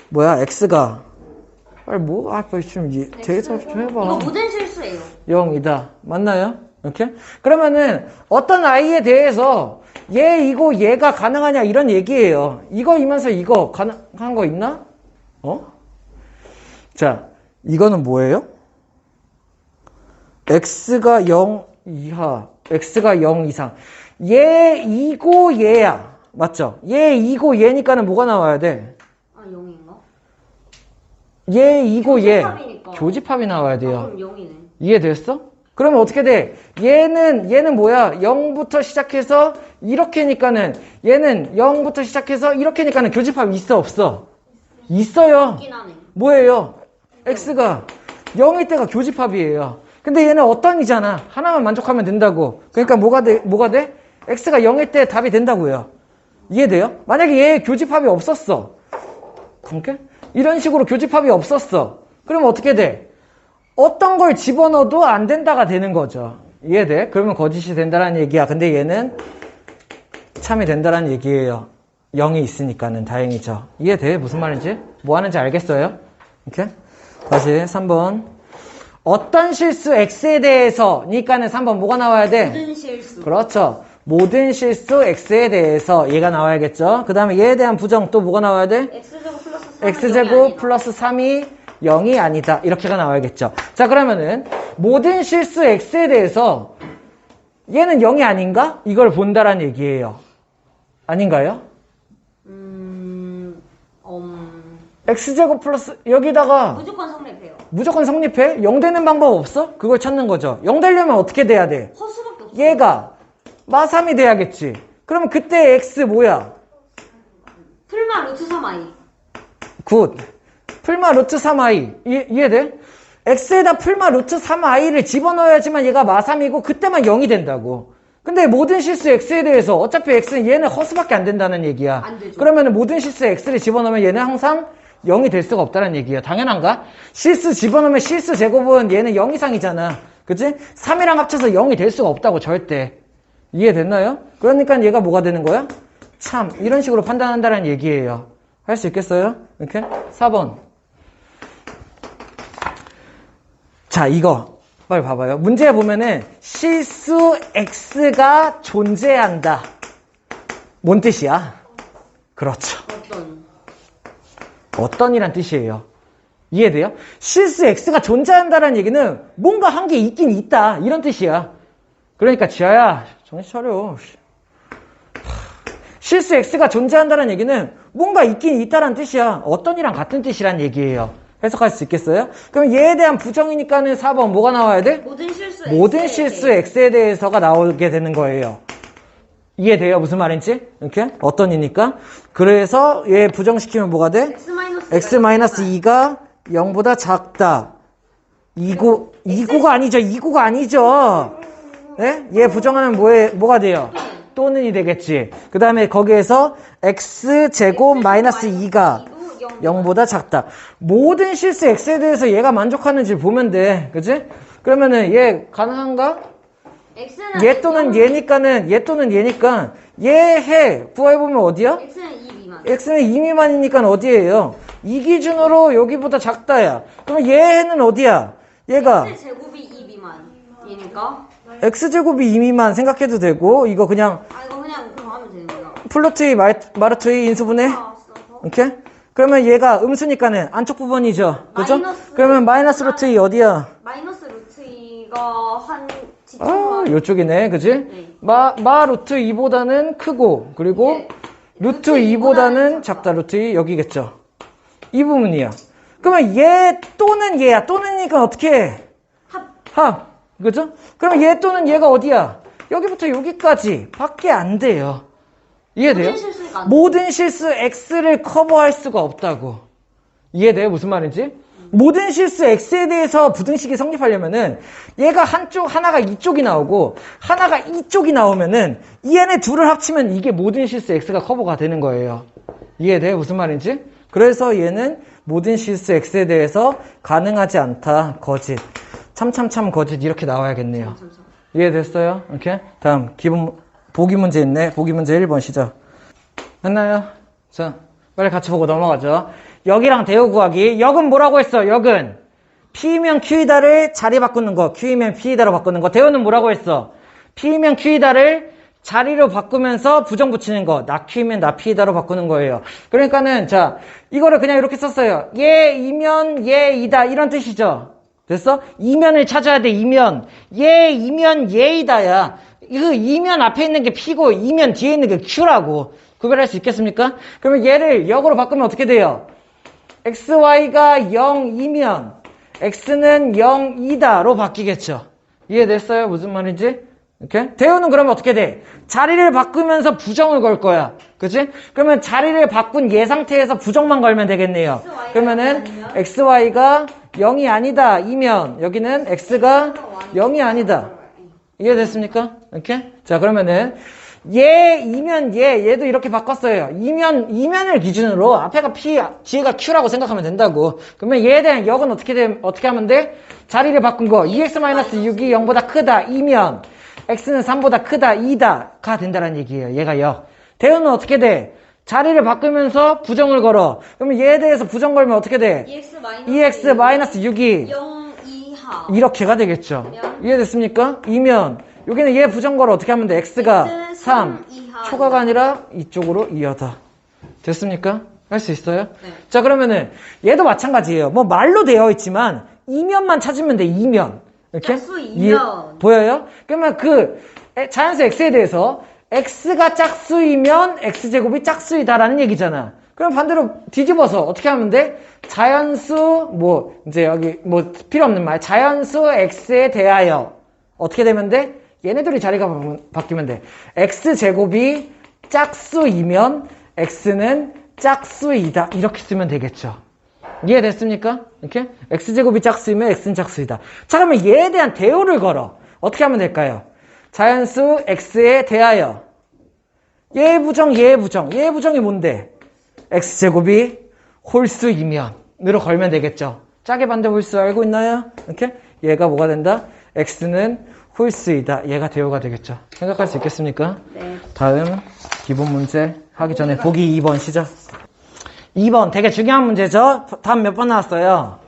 뭐야? x가 빨리 빨리 좀 대해서 좀 해봐. 이거 모든 실수예요. 0이다. 맞나요? 이렇게? 그러면은 어떤 아이에 대해서 얘 얘가 가능하냐 이런 얘기예요. 이거이면서 이거 가능한 거 있나? 자, 이거는 뭐예요? x가 0 이하, x가 0 이상. 얘 2고 얘야. 맞죠? 얘 2고 얘니까는 뭐가 나와야 돼? 0인가? 얘 2고 얘. 교집합이니까. 교집합이 나와야 돼요. 그럼 0이네. 이해됐어? 그러면 어떻게 돼? 얘는 뭐야? 0부터 시작해서 이렇게니까는 얘는 0부터 시작해서 이렇게니까는 교집합이 있어 없어? 있어요. 있긴 하네. 뭐예요? x가 0일 때가 교집합이에요. 근데 얘는 어떤이잖아. 하나만 만족하면 된다고. 그러니까 뭐가 돼? x가 0일 때 답이 된다고요. 이해돼요? 만약에 얘 교집합이 없었어. 그러니까 이런 식으로 교집합이 없었어. 그러면 어떻게 돼? 어떤 걸 집어넣어도 안 된다가 되는 거죠. 이해돼? 그러면 거짓이 된다는 얘기야. 근데 얘는 참이 된다는 얘기예요. 0이 있으니까는 다행이죠. 이해돼? 무슨 말인지? 뭐 하는지 알겠어요? 이렇게? 다시 3번. 어떤 실수 x에 대해서 니까는 3번 뭐가 나와야 돼? 모든 실수. 그렇죠. 모든 실수 x에 대해서 얘가 나와야겠죠. 그 다음에 얘에 대한 부정 또 뭐가 나와야 돼? x제곱 플러스 3은 x제곱 플러스 3이 0이 아니다. 이렇게가 나와야겠죠. 자, 그러면은 모든 실수 x에 대해서 얘는 0이 아닌가? 이걸 본다라는 얘기예요. 아닌가요? x제곱 플러스 여기다가 무조건 성립해요. 무조건 성립해? 0 되는 방법 없어? 그걸 찾는 거죠. 0 되려면 어떻게 돼야 돼? 허수밖에 없어. 얘가 마3이 돼야겠지. 그러면 그때 x 뭐야? 풀마 루트 3i. 굿. 풀마 루트 3i. 이해돼? x에다 풀마 루트 3i를 집어넣어야지만 얘가 마3이고 그때만 0이 된다고. 근데 모든 실수 x에 대해서 어차피 x는 얘는 허수밖에 안 된다는 얘기야. 안 되죠. 그러면 모든 실수 x를 집어넣으면 얘는 항상 0이 될 수가 없다는 얘기예요. 당연한가? 실수 집어넣으면 실수 제곱은 얘는 0 이상이잖아. 그치? 3이랑 합쳐서 0이 될 수가 없다고 절대. 이해됐나요? 그러니까 얘가 뭐가 되는 거야? 참 이런 식으로 판단한다는 얘기예요. 할 수 있겠어요? 이렇게? 4번. 자, 이거 빨리 봐봐요. 문제에 보면은 실수 x가 존재한다. 뭔 뜻이야? 그렇죠. 어떤이란 뜻이에요. 이해돼요? 실수 x가 존재한다는 얘기는 뭔가 한 게 있긴 있다 이런 뜻이야. 그러니까 지아야 정신 차려. 실수 x가 존재한다는 얘기는 뭔가 있긴 있다는 뜻이야. 어떤이랑 같은 뜻이란 얘기예요. 해석할 수 있겠어요? 그럼 얘에 대한 부정이니까는 4번 뭐가 나와야 돼? 모든 실수 x에 대해서가 나오게 되는 거예요. 이해돼요? 무슨 말인지? 이렇게? 어떤이니까? 그래서 얘 부정시키면 뭐가 돼? x-2가 0보다 작다. 2구가 아니죠. 2구가 아니죠. 네? 얘 부정하면 뭐가 돼요? 또는이 되겠지. 그 다음에 거기에서 x제곱 마이너스 2가 0보다 작다. 모든 실수 x에 대해서 얘가 만족하는지 보면 돼. 그치? 그러면은 얘 가능한가? 얘 또는 얘니까는 얘 또는 얘니까 얘 해. 구해보면 어디야? x는 2 미만이니까 어디예요? 이 기준으로 여기보다 작다야. 그럼 얘는 어디야? 얘가 x제곱이 2 미만 얘니까 x제곱이 2 미만 생각해도 되고 이거 그냥 이거 그냥 그럼 하면 되는 거야. 플러트 2 마르트 2 인수분해 이렇게? 그러면 얘가 음수니까는 안쪽 부분이죠. 그죠? 그러면 마이너스 루트 2 어디야? 마이너스 루트 2가 한 요쪽이네. 그지? 네. 마 루트 2보다는 크고 그리고 네. 루트 2보다는 작다. 루트 2 여기겠죠. 이 부분이야. 그러면 얘 또는 얘야. 또는이니까 어떻게 해? 합. 그죠? 그럼 얘 또는 얘가 어디야? 여기부터 여기까지 밖에 안 돼요. 이해돼요? 모든 실수 x를 커버할 수가 없다고. 이해돼요? 무슨 말인지? 모든 실수 x에 대해서 부등식이 성립하려면은 얘가 하나가 이쪽이 나오고 하나가 이쪽이 나오면은 얘네 둘을 합치면 이게 모든 실수 x가 커버가 되는 거예요. 이해돼요? 무슨 말인지? 그래서 얘는 모든 실수 x에 대해서 가능하지 않다. 거짓. 참참참 거짓 이렇게 나와야겠네요. 이해됐어요? 이렇게? 다음 보기 문제 있네. 보기 문제 1번 시작. 했나요? 자, 빨리 같이 보고 넘어가죠. 역이랑 대우 구하기. 역은 뭐라고 했어? 역은 P면 Q이다를 자리 바꾸는 거. Q이면 P이다로 바꾸는 거. 대우는 뭐라고 했어? P면 Q이다를 자리로 바꾸면서 부정 붙이는 거. 나 Q이면 나 P이다로 바꾸는 거예요. 그러니까는 자, 이거를 그냥 이렇게 썼어요. 얘 이면 얘 이다 이런 뜻이죠. 됐어? 이면을 찾아야 돼. 이면. 얘 이면 얘이다야. 그 이면 앞에 있는 게 P고 이면 뒤에 있는 게 Q라고. 구별할 수 있겠습니까? 그러면 얘를 역으로 바꾸면 어떻게 돼요? xy가 0이면 x는 0이다로 바뀌겠죠. 이해됐어요? 무슨 말인지? 이렇게? 대우는 그러면 어떻게 돼? 자리를 바꾸면서 부정을 걸 거야. 그치? 그러면 자리를 바꾼 얘 상태에서 부정만 걸면 되겠네요. 그러면은 xy가 0이 아니다 이면 여기는 x가 0이 아니다. 이해됐습니까? 이렇게? 자, 그러면은 얘이면 얘도 이렇게 바꿨어요. 이면을 기준으로 앞에가 P, 뒤에가 Q라고 생각하면 된다고. 그러면 얘에 대한 역은 어떻게 하면 돼? 자리를 바꾼 거. 2x-6이 0보다 크다. 이면 x는 3보다 크다. 2다가 된다는 얘기예요. 얘가 역. 대우는 어떻게 돼? 자리를 바꾸면서 부정을 걸어. 그러면 얘에 대해서 부정 걸면 어떻게 돼? 2x-6이 0 이하 이렇게가 되겠죠. 이해됐습니까? 이면 여기는 얘 부정 걸어 어떻게 하면 돼? x가 3 초과가 아니라 이쪽으로 이어다. 됐습니까? 할 수 있어요? 네. 자, 그러면은 얘도 마찬가지예요. 뭐 말로 되어 있지만 이면만 찾으면 돼. 이면 이렇게 짝수 이면. 보여요? 그러면 그 자연수 x에 대해서 x가 짝수이면 x제곱이 짝수이다라는 얘기잖아. 그럼 반대로 뒤집어서 어떻게 하면 돼? 자연수 이제 여기 필요 없는 말. 자연수 x에 대하여 어떻게 되면 돼? 얘네들이 자리가 바뀌면 돼. x제곱이 짝수이면 x는 짝수이다. 이렇게 쓰면 되겠죠. 이해됐습니까? 이렇게? x제곱이 짝수이면 x는 짝수이다. 자, 그러면 얘에 대한 대우를 걸어. 어떻게 하면 될까요? 자연수 x에 대하여 얘의 부정이 뭔데? x제곱이 홀수이면으로 걸면 되겠죠. 짝의 반대 홀수 알고 있나요? 이렇게 얘가 뭐가 된다? x는 홀수이다. 얘가 대우가 되겠죠. 생각할 수 있겠습니까? 네. 다음 기본 문제 하기 전에 보기 2번 시작. 2번 되게 중요한 문제죠. 다음 몇 번 나왔어요?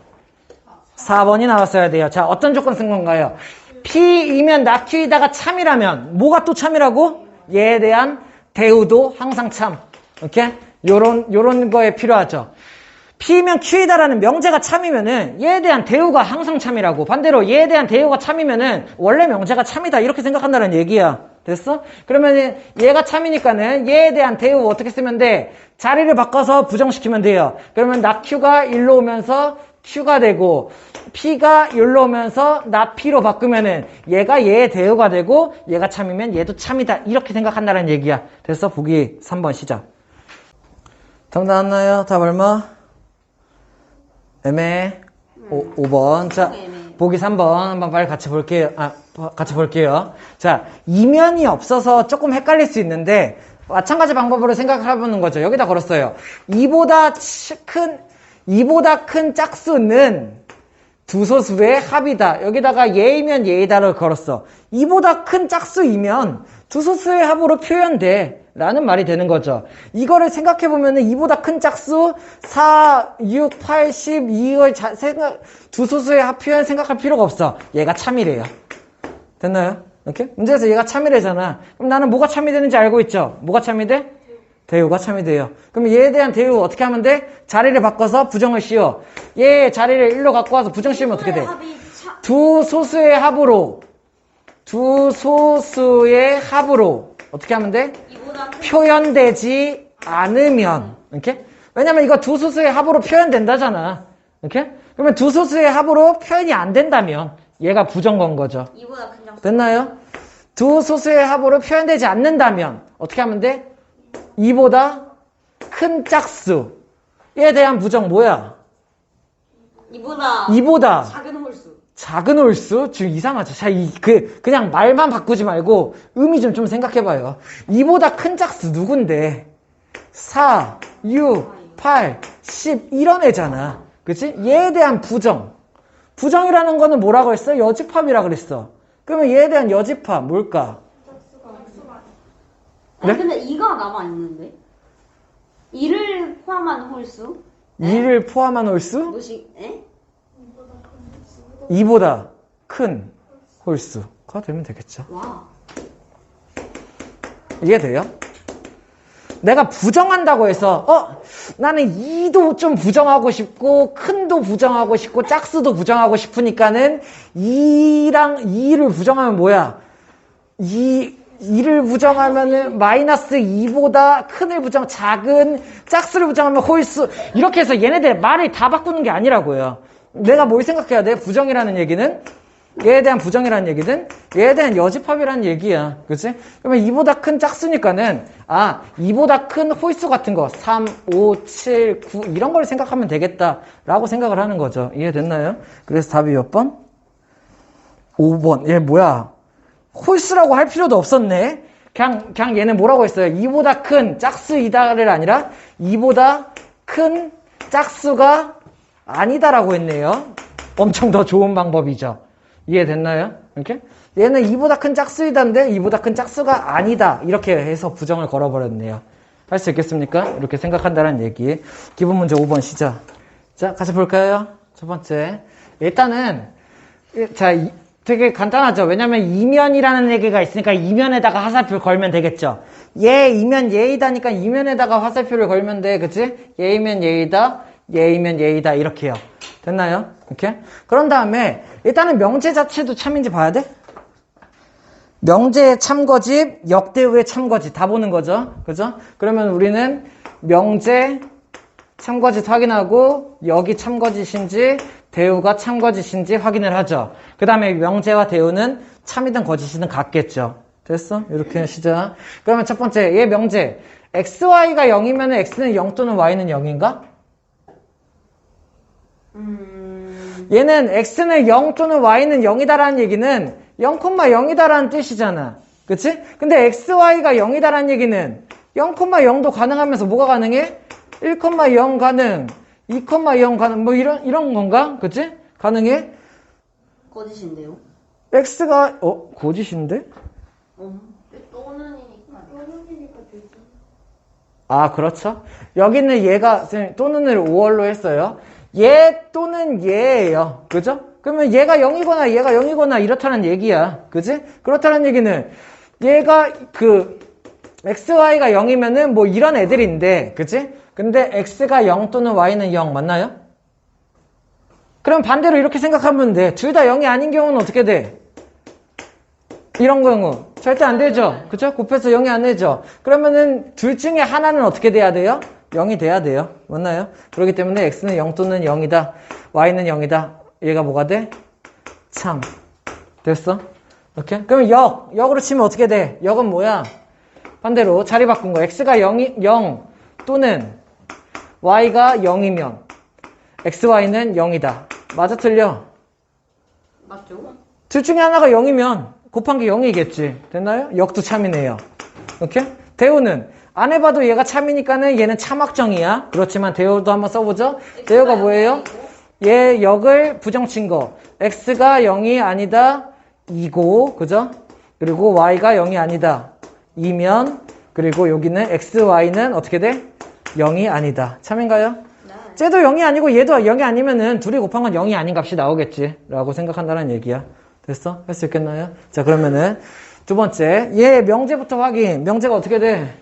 4번이 나왔어야 돼요. 자, 어떤 조건 쓴 건가요? P이면 낙Q이다가 참이라면 뭐가 또 참이라고? 얘에 대한 대우도 항상 참. 오케이? 요런 거에 필요하죠. P면 Q이다라는 명제가 참이면은 얘에 대한 대우가 항상 참이라고. 반대로 얘에 대한 대우가 참이면은 원래 명제가 참이다. 이렇게 생각한다는 얘기야. 됐어? 그러면은 얘가 참이니까는 얘에 대한 대우 어떻게 쓰면 돼? 자리를 바꿔서 부정시키면 돼요. 그러면 낙Q가 1로 오면서 Q가 되고 P가 1로 오면서 나 P로 바꾸면은 얘가 얘의 대우가 되고 얘가 참이면 얘도 참이다. 이렇게 생각한다는 얘기야. 됐어? 보기 3번 시작. 답 나왔나요? 답 얼마? 애매해. 5번. 자, 보기 3번 한번 빨리 같이 볼게요. 같이 볼게요. 자, 이면이 없어서 조금 헷갈릴 수 있는데 마찬가지 방법으로 생각을 해보는 거죠. 여기다 걸었어요. 이보다 큰 짝수는 두 소수의 합이다. 여기다가 얘이면 얘이다를 걸었어. 이보다 큰 짝수이면 두 소수의 합으로 표현돼. 라는 말이 되는 거죠. 이거를 생각해보면 이보다 큰 짝수 4, 6, 8, 10, 이걸 두 소수의 합 표현 생각할 필요가 없어. 얘가 참이래요. 됐나요? 이렇게? 문제에서 얘가 참이래잖아. 그럼 나는 뭐가 참이 되는지 알고 있죠? 뭐가 참이 돼? 대우가 참이 돼요. 그럼 얘에 대한 대우 어떻게 하면 돼? 자리를 바꿔서 부정을 씌워. 얘 자리를 1로 갖고 와서 부정 씌우면 어떻게 돼? 두 소수의 합으로 어떻게 하면 돼? 표현되지 않으면 이렇게? 왜냐면 이거 두 소수의 합으로 표현된다잖아. 이렇게? 그러면 두 소수의 합으로 표현이 안 된다면 얘가 부정 건 거죠. 이보다 큰 짝수. 됐나요? 두 소수의 합으로 표현되지 않는다면 어떻게 하면 돼? 이보다 큰 짝수에 대한 부정 뭐야? 이보다 작은 홀수. 작은 홀수? 지금 이상하죠. 자, 그냥 말만 바꾸지 말고 의미 좀 생각해봐요. 이보다 큰 짝수 누군데? 4, 6, 8, 10 이런 애잖아. 그치? 얘에 대한 부정. 부정이라는 거는 뭐라고 했어? 여집합이라 그랬어. 그러면 얘에 대한 여집합 뭘까? 아니, 네? 근데 2가 남아있는데? 2를 포함한 홀수? 2를 포함한 홀수? 뭐지? 에? 이보다 큰 홀수가 되면 되겠죠. 와. 이해돼요? 내가 부정한다고 해서 나는 2도 좀 부정하고 싶고 큰도 부정하고 싶고 짝수도 부정하고 싶으니까는 2를 부정하면 뭐야? 2를 부정하면은 마이너스 2보다 큰을 작은 짝수를 부정하면 홀수. 이렇게 해서 얘네들 말을 다 바꾸는 게 아니라고요. 내가 뭘 생각해야 돼? 부정이라는 얘기는 얘에 대한 부정이라는 얘기는 얘에 대한 여집합이라는 얘기야. 그치? 그러면 2보다 큰 짝수니까는 이보다 큰 홀수 같은 거 3, 5, 7, 9 이런 걸 생각하면 되겠다라고 생각을 하는 거죠. 이해됐나요? 그래서 답이 몇 번? 5번. 얘 뭐야? 홀수라고 할 필요도 없었네. 그냥 얘는 뭐라고 했어요? 이보다 큰 짝수이다를 아니라 이보다 큰 짝수가 아니다라고 했네요. 엄청 더 좋은 방법이죠. 이해됐나요? 이렇게? 얘는 이보다 큰 짝수이다인데 이보다 큰 짝수가 아니다. 이렇게 해서 부정을 걸어버렸네요. 할 수 있겠습니까? 이렇게 생각한다는 얘기. 기본 문제 5번 시작. 자, 같이 볼까요? 첫 번째. 일단은 되게 간단하죠. 왜냐면 이면이라는 얘기가 있으니까 이면에다가 화살표 걸면 되겠죠. 얘 이면 얘이다니까 이면에다가 화살표를 걸면 돼. 그치? 얘이면 얘이다. 얘이면 얘이다. 이렇게요. 됐나요? 이렇게? 그런 다음에 일단은 명제 자체도 참인지 봐야 돼? 명제의 참거집, 역대우의 참거집 다 보는 거죠. 그죠? 그러면 우리는 명제 참거짓 확인하고 여기 참거짓인지 대우가 참거짓인지 확인을 하죠. 그 다음에 명제와 대우는 참이든 거짓이든 같겠죠. 됐어? 이렇게 시작. 그러면 첫 번째 얘 명제 xy가 0이면 x는 0 또는 y는 0인가? 얘는 x는 0 또는 y는 0이다라는 얘기는 0,0이다라는 뜻이잖아. 그치? 근데 xy가 0이다라는 얘기는 0,0도 가능하면서 뭐가 가능해? 1,0 가능. 2,0 가는 뭐 이런 건가? 그치? 가능해? 거짓인데요? x가 거짓인데? 또는이니까. 또는이니까 되지. 아, 그렇죠. 여기는 얘가 선생님 또는을 5월로 했어요. 얘 또는 얘예요. 그죠? 그러면 얘가 0이거나 얘가 0이거나 이렇다는 얘기야. 그지? 그렇다는 얘기는 얘가 xy가 0이면은 뭐 이런 애들인데, 그치? 근데 x가 0 또는 y는 0 맞나요? 그럼 반대로 이렇게 생각하면 돼. 둘 다 0이 아닌 경우는 어떻게 돼? 이런 경우 절대 안 되죠. 그쵸? 곱해서 0이 안 되죠. 그러면은 둘 중에 하나는 어떻게 돼야 돼요? 0이 돼야 돼요. 맞나요? 그렇기 때문에 x는 0 또는 0이다. y는 0이다. 얘가 뭐가 돼? 참. 됐어? 이렇게? 그러면 역으로 치면 어떻게 돼? 역은 뭐야? 반대로 자리 바꾼 거. x가 0 또는 y가 0이면 xy는 0이다. 맞아 틀려? 맞죠? 둘 중에 하나가 0이면 곱한 게 0이겠지. 됐나요? 역도 참이네요. 오케이? 대우는 안 해봐도 얘가 참이니까는 얘는 참확정이야. 그렇지만 대우도 한번 써보죠. 대우가 뭐예요? 얘 역을 부정친 거. x가 0이 아니다. 이고, 그죠? 그리고 y가 0이 아니다. 이면, 그리고 여기는 xy는 어떻게 돼? 0이 아니다. 참인가요? 쟤도 0이 아니고 얘도 0이 아니면은 둘이 곱한 건 0이 아닌 값이 나오겠지. 라고 생각한다는 얘기야. 됐어? 할 수 있겠나요? 자, 그러면은 두 번째. 얘 명제부터 확인. 명제가 어떻게 돼?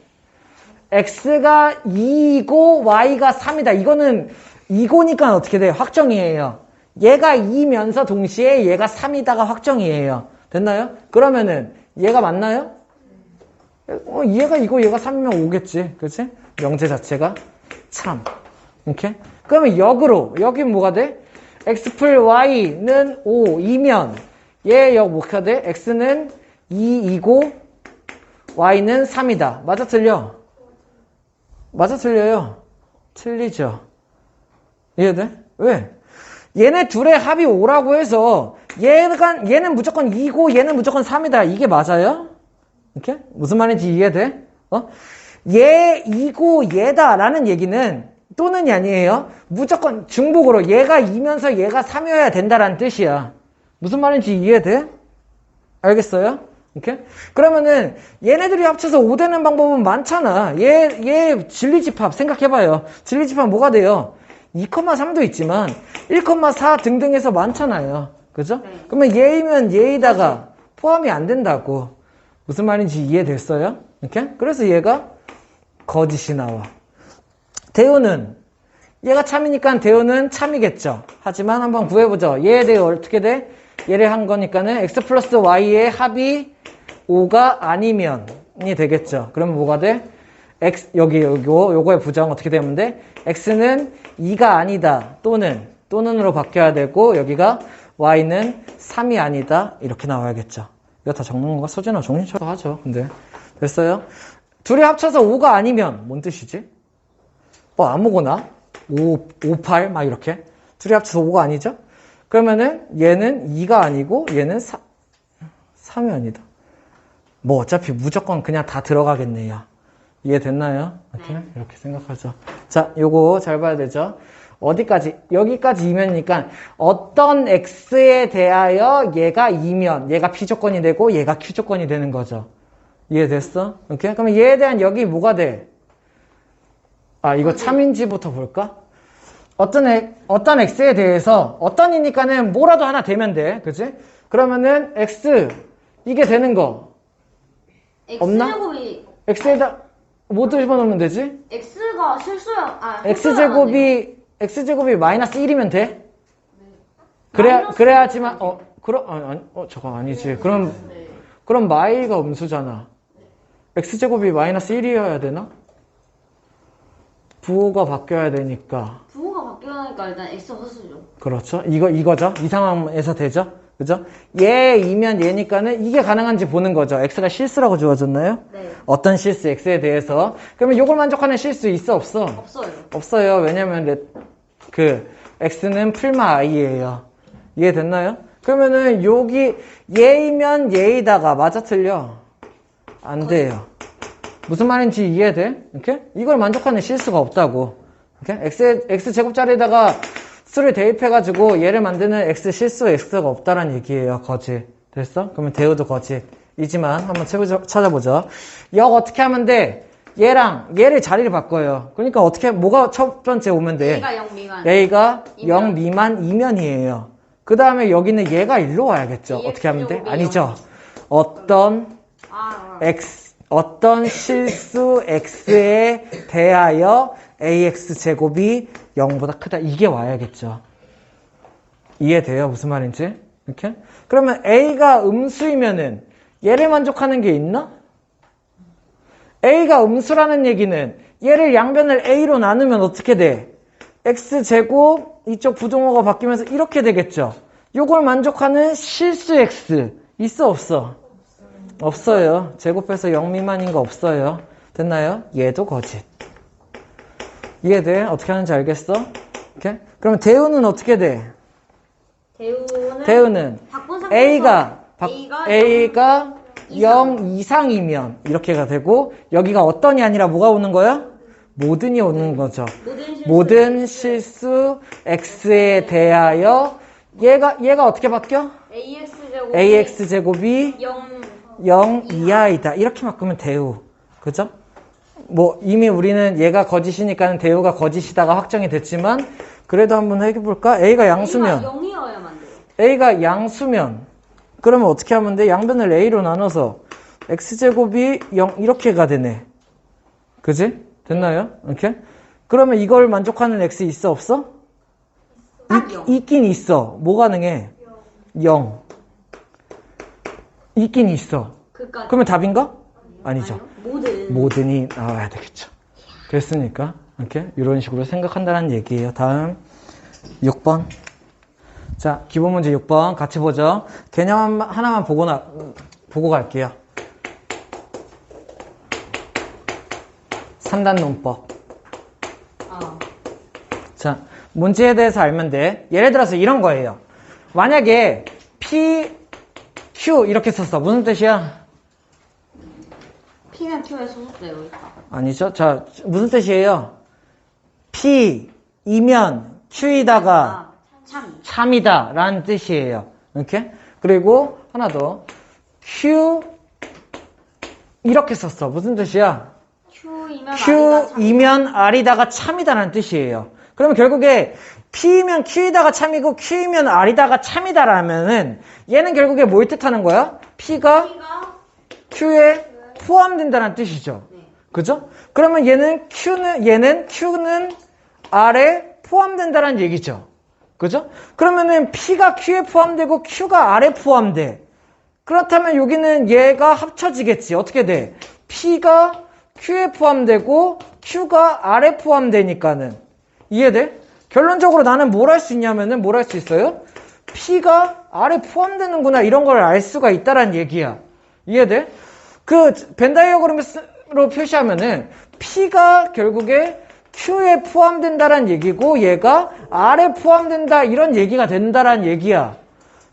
x가 2이고 y가 3이다. 이거는 2고니까 어떻게 돼요? 확정이에요. 얘가 2면서 동시에 얘가 3이다가 확정이에요. 됐나요? 그러면은 얘가 맞나요? 얘가 2고 얘가 3이면 5겠지. 그치? 명제 자체가 참. 이렇게? 그러면 역으로 여기 뭐가 돼? x 풀 y는 5이면 얘 역 뭐가 돼? x는 2이고 y는 3이다. 맞아 틀려? 맞아 틀려요? 틀리죠. 이해돼? 왜? 얘네 둘의 합이 5라고 해서 얘는 무조건 2고 얘는 무조건 3이다. 이게 맞아요? 이렇게? 무슨 말인지 이해돼? 얘 2고 얘다라는 얘기는 또는이 아니에요. 무조건 중복으로 얘가 2면서 얘가 3이어야 된다라는 뜻이야. 무슨 말인지 이해돼? 알겠어요? 이렇게? 그러면은 얘네들이 합쳐서 5 되는 방법은 많잖아. 얘 진리집합 생각해봐요. 진리집합 뭐가 돼요? 2,3도 있지만 1,4 등등 해서 많잖아요. 그죠? 네. 그러면 얘이면 얘이다가 포함이 안 된다고. 무슨 말인지 이해됐어요? 이렇게? 그래서 얘가 거짓이 나와. 대우는 얘가 참이니까 대우는 참이겠죠. 하지만 한번 구해보죠. 얘에 대해 어떻게 돼? 얘를 한 거니까는 x 플러스 y의 합이 5가 아니면이 되겠죠. 그러면 뭐가 돼? x 요거의 부정 어떻게 되면 돼? x는 2가 아니다. 또는으로 바뀌어야 되고 여기가 y는 3이 아니다. 이렇게 나와야겠죠. 이거 다 적는 건가? 서진아 정신차려 하죠. 근데 됐어요? 둘이 합쳐서 5가 아니면 뭔 뜻이지? 아무거나 5, 8 막 이렇게 둘이 합쳐서 5가 아니죠? 그러면은 얘는 2가 아니고 얘는 3이 아니다. 뭐 어차피 무조건 그냥 다 들어가겠네요. 이해됐나요? 이렇게 생각하죠. 자, 요거 잘 봐야 되죠? 어디까지? 여기까지 이면이니까 어떤 x에 대하여 얘가 이면, 얘가 p조건이 되고 얘가 q조건이 되는 거죠. 이해됐어? 오케이? 그러면 얘에 대한 여기 뭐가 돼? 이거 참인지부터 볼까? 어떤 x에 대해서 어떤이니까는 뭐라도 하나 되면 돼. 그치? 그러면은 x 이게 되는 거 없나? x제곱이 x에다 뭐 집어넣으면 되지? x가 실수야. x제곱이 마이너스 1이면 돼? 마이너스 그래야지만 저거 아니지. 그럼 마이가 음수잖아. x제곱이 마이너스 1이어야 되나? 부호가 바뀌어야 되니까. 부호가 바뀌어야니까 일단 x 허수죠. 그렇죠. 이거죠. 이 상황에서 되죠. 그죠? 얘이면 얘니까는 이게 가능한지 보는 거죠. x가 실수라고 주어졌나요? 네. 어떤 실수 x에 대해서. 그러면 이걸 만족하는 실수 있어 없어? 없어요. 없어요. 왜냐면 x는 풀마 i예요. 이해됐나요? 그러면은 여기 얘이면 얘이다가 맞아 틀려? 안 돼요. 무슨 말인지 이해돼? 이렇게? 이걸 만족하는 실수가 없다고. 오케이? x제곱자리에다가 수를 대입해가지고 얘를 만드는 x 실수 x가 없다라는 얘기예요. 거짓. 됐어? 그러면 대우도 거짓이지만 한번 찾아보죠. 역 어떻게 하면 돼? 얘랑 얘를 자리를 바꿔요. 그러니까 어떻게 뭐가 첫 번째 오면 돼? A가 0 미만. A가 이면. 0 미만 이면이에요. 그 다음에 여기는 얘가 일로 와야겠죠. EX 어떻게 하면 돼? 제곱이 아니죠. 어떤 실수 x에 대하여 ax 제곱이 0보다 크다. 이게 와야겠죠. 이해돼요? 무슨 말인지? 이렇게? 그러면 a가 음수이면은 얘를 만족하는 게 있나? a가 음수라는 얘기는 얘를 양변을 a로 나누면 어떻게 돼? x제곱 이쪽 부동호가 바뀌면서 이렇게 되겠죠. 요걸 만족하는 실수 x 있어 없어? 없어요. 제곱해서 0 미만인 거 없어요. 됐나요? 얘도 거짓. 이해돼? 어떻게 하는지 알겠어? 오케이? 그러면 대우는 어떻게 돼? 대우는 A가 0 이상이면 이렇게가 되고 여기가 어떤이 아니라 뭐가 오는 거야? 모든이 오는 거죠. 모든 실수 x에 대하여 얘가 어떻게 바뀌어? AX제곱이 0 이하이다. 이렇게 바꾸면 대우. 그죠? 뭐 이미 우리는 얘가 거짓이니까 대우가 거짓이다가 확정이 됐지만 그래도 한번 해볼까? A가 양수면 A가 양수면 그러면 어떻게 하면 돼? 양변을 A로 나눠서 X제곱이 0 이렇게가 되네. 그지? 됐나요? 이렇게? 그러면 이걸 만족하는 X 있어 없어? 있긴 있어. 뭐 가능해? 0. 있긴 있어. 그러면 답인가? 아니죠. 모든이 나와야 되겠죠. 됐습니까? 이렇게 이런 식으로 생각한다는 얘기예요. 다음 6번. 자, 기본 문제 6번 같이 보죠. 개념 하나만 보고 갈게요. 3단 논법. 자, 문제에 대해서 알면 돼. 예를 들어서 이런 거예요. 만약에 P, Q 이렇게 썼어. 무슨 뜻이야? P는 Q에 소속돼요. 아니죠. 자, 무슨 뜻이에요? P이면 Q이다가 참이다 라는 뜻이에요. 이렇게? 그리고 하나 더. Q 이렇게 썼어. 무슨 뜻이야? Q이면 R이다가 참이다 라는 뜻이에요. 그러면 결국에 P이면 Q이다가 참이고 Q이면 R이다가 참이다 라면은 얘는 결국에 뭘 뜻하는 거야? P가 Q에 포함된다는 뜻이죠. 그죠? 그러면 얘는 Q는 R에 포함된다는 얘기죠. 그죠? 그러면은 P가 Q에 포함되고 Q가 R에 포함돼. 그렇다면 여기는 얘가 합쳐지겠지. 어떻게 돼? P가 Q에 포함되고 Q가 R에 포함되니까는. 이해돼? 결론적으로 나는 뭘 할 수 있냐면은 뭘 할 수 있어요? P가 R에 포함되는구나. 이런 걸 알 수가 있다란 얘기야. 이해돼? 그 벤다이어그램으로 표시하면은 P가 결국에 Q에 포함된다란 얘기고 얘가 R에 포함된다 이런 얘기가 된다란 얘기야.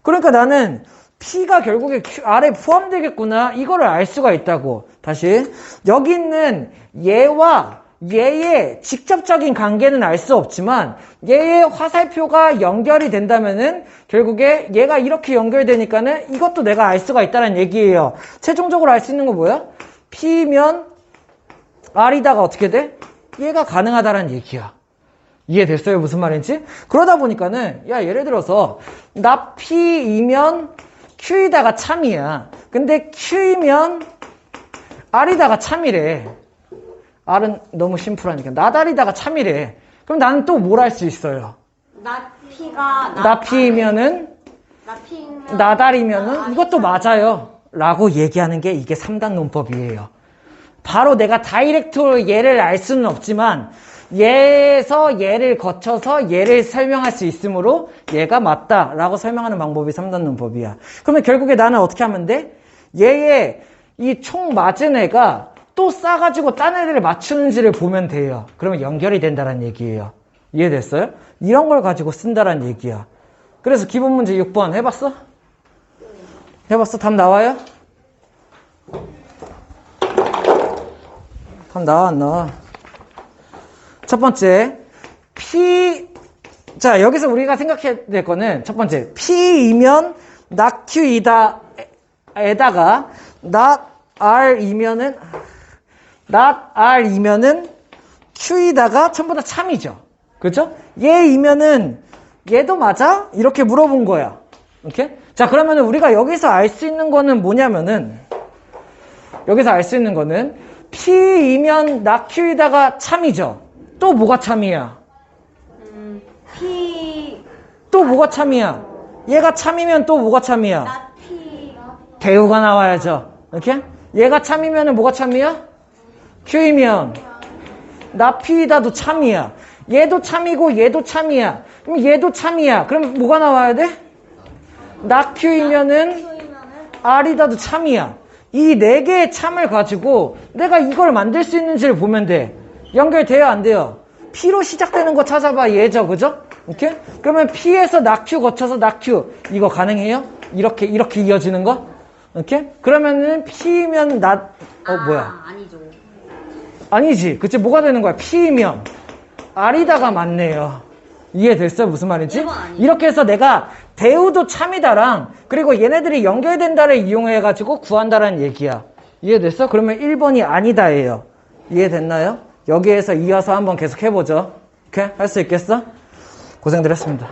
그러니까 나는 P가 결국에 R에 포함되겠구나 이거를 알 수가 있다고. 다시 여기 있는 얘와 얘의 직접적인 관계는 알 수 없지만 얘의 화살표가 연결이 된다면은 결국에 얘가 이렇게 연결되니까는 이것도 내가 알 수가 있다는 얘기예요. 최종적으로 알 수 있는 거 뭐야? P면 R이다가 어떻게 돼? 얘가 가능하다는 얘기야. 이해됐어요? 무슨 말인지? 그러다 보니까는 야 예를 들어서 나 P이면 Q이다가 참이야. 근데 Q이면 R이다가 참이래. R은 너무 심플하니까 나달이다가 참이래. 그럼 나는 또 뭘 할 수 있어요? 나 P면은 나달이면은 이것도 맞아요 라고 얘기하는 게 이게 3단 논법이에요. 바로 내가 다이렉트로 얘를 알 수는 없지만 얘에서 얘를 거쳐서 얘를 설명할 수 있으므로 얘가 맞다 라고 설명하는 방법이 3단 논법이야. 그러면 결국에 나는 어떻게 하면 돼? 얘의 이 총 맞은 애가 또 싸가지고 딴 애들을 맞추는지를 보면 돼요. 그러면 연결이 된다는 얘기예요. 이해됐어요? 이런 걸 가지고 쓴다는 얘기야. 그래서 기본 문제 6번 해봤어? 해봤어? 답 나와요? 답 나와 안 나와? 첫 번째, 자, 여기서 우리가 생각해야 될 거는 첫 번째, P이면 not Q이다 에다가 not R이면은 Q이다가 전부 다 참이죠. 그렇죠? 얘이면은 얘도 맞아? 이렇게 물어본 거야. 오케이? 자, 그러면 우리가 여기서 알 수 있는 거는 뭐냐면은 P이면 not Q이다가 참이죠. 또 뭐가 참이야? P 또 뭐가 참이야? 얘가 참이면 또 뭐가 참이야? not P 대우가 나와야죠. 이렇게? 얘가 참이면 뭐가 참이야? Q이면 나 P이다도 참이야. 얘도 참이고 얘도 참이야. 그럼 얘도 참이야. 그럼 뭐가 나와야 돼? 나 Q이면은 R이다도 참이야. 이 네 개의 참을 가지고 내가 이걸 만들 수 있는지를 보면 돼. 연결돼요, 안 돼요? P로 시작되는 거 찾아봐. 얘죠, 그죠? 오케이? 그러면 P에서 나 Q 거쳐서 나 Q. 이거 가능해요? 이렇게 이어지는 거? 오케이? 그러면은 P면 뭐야? 아니죠. 아니지. 그치? 뭐가 되는 거야? P면 R이다가 맞네요. 이해됐어요? 무슨 말인지? 1번 아니에요. 이렇게 해서 내가 대우도 참이다랑 그리고 얘네들이 연결된다를 이용해가지고 구한다라는 얘기야. 이해됐어? 그러면 1번이 아니다예요. 이해됐나요? 여기에서 이어서 한번 계속 해보죠. 오케이? 할 수 있겠어? 고생들 했습니다.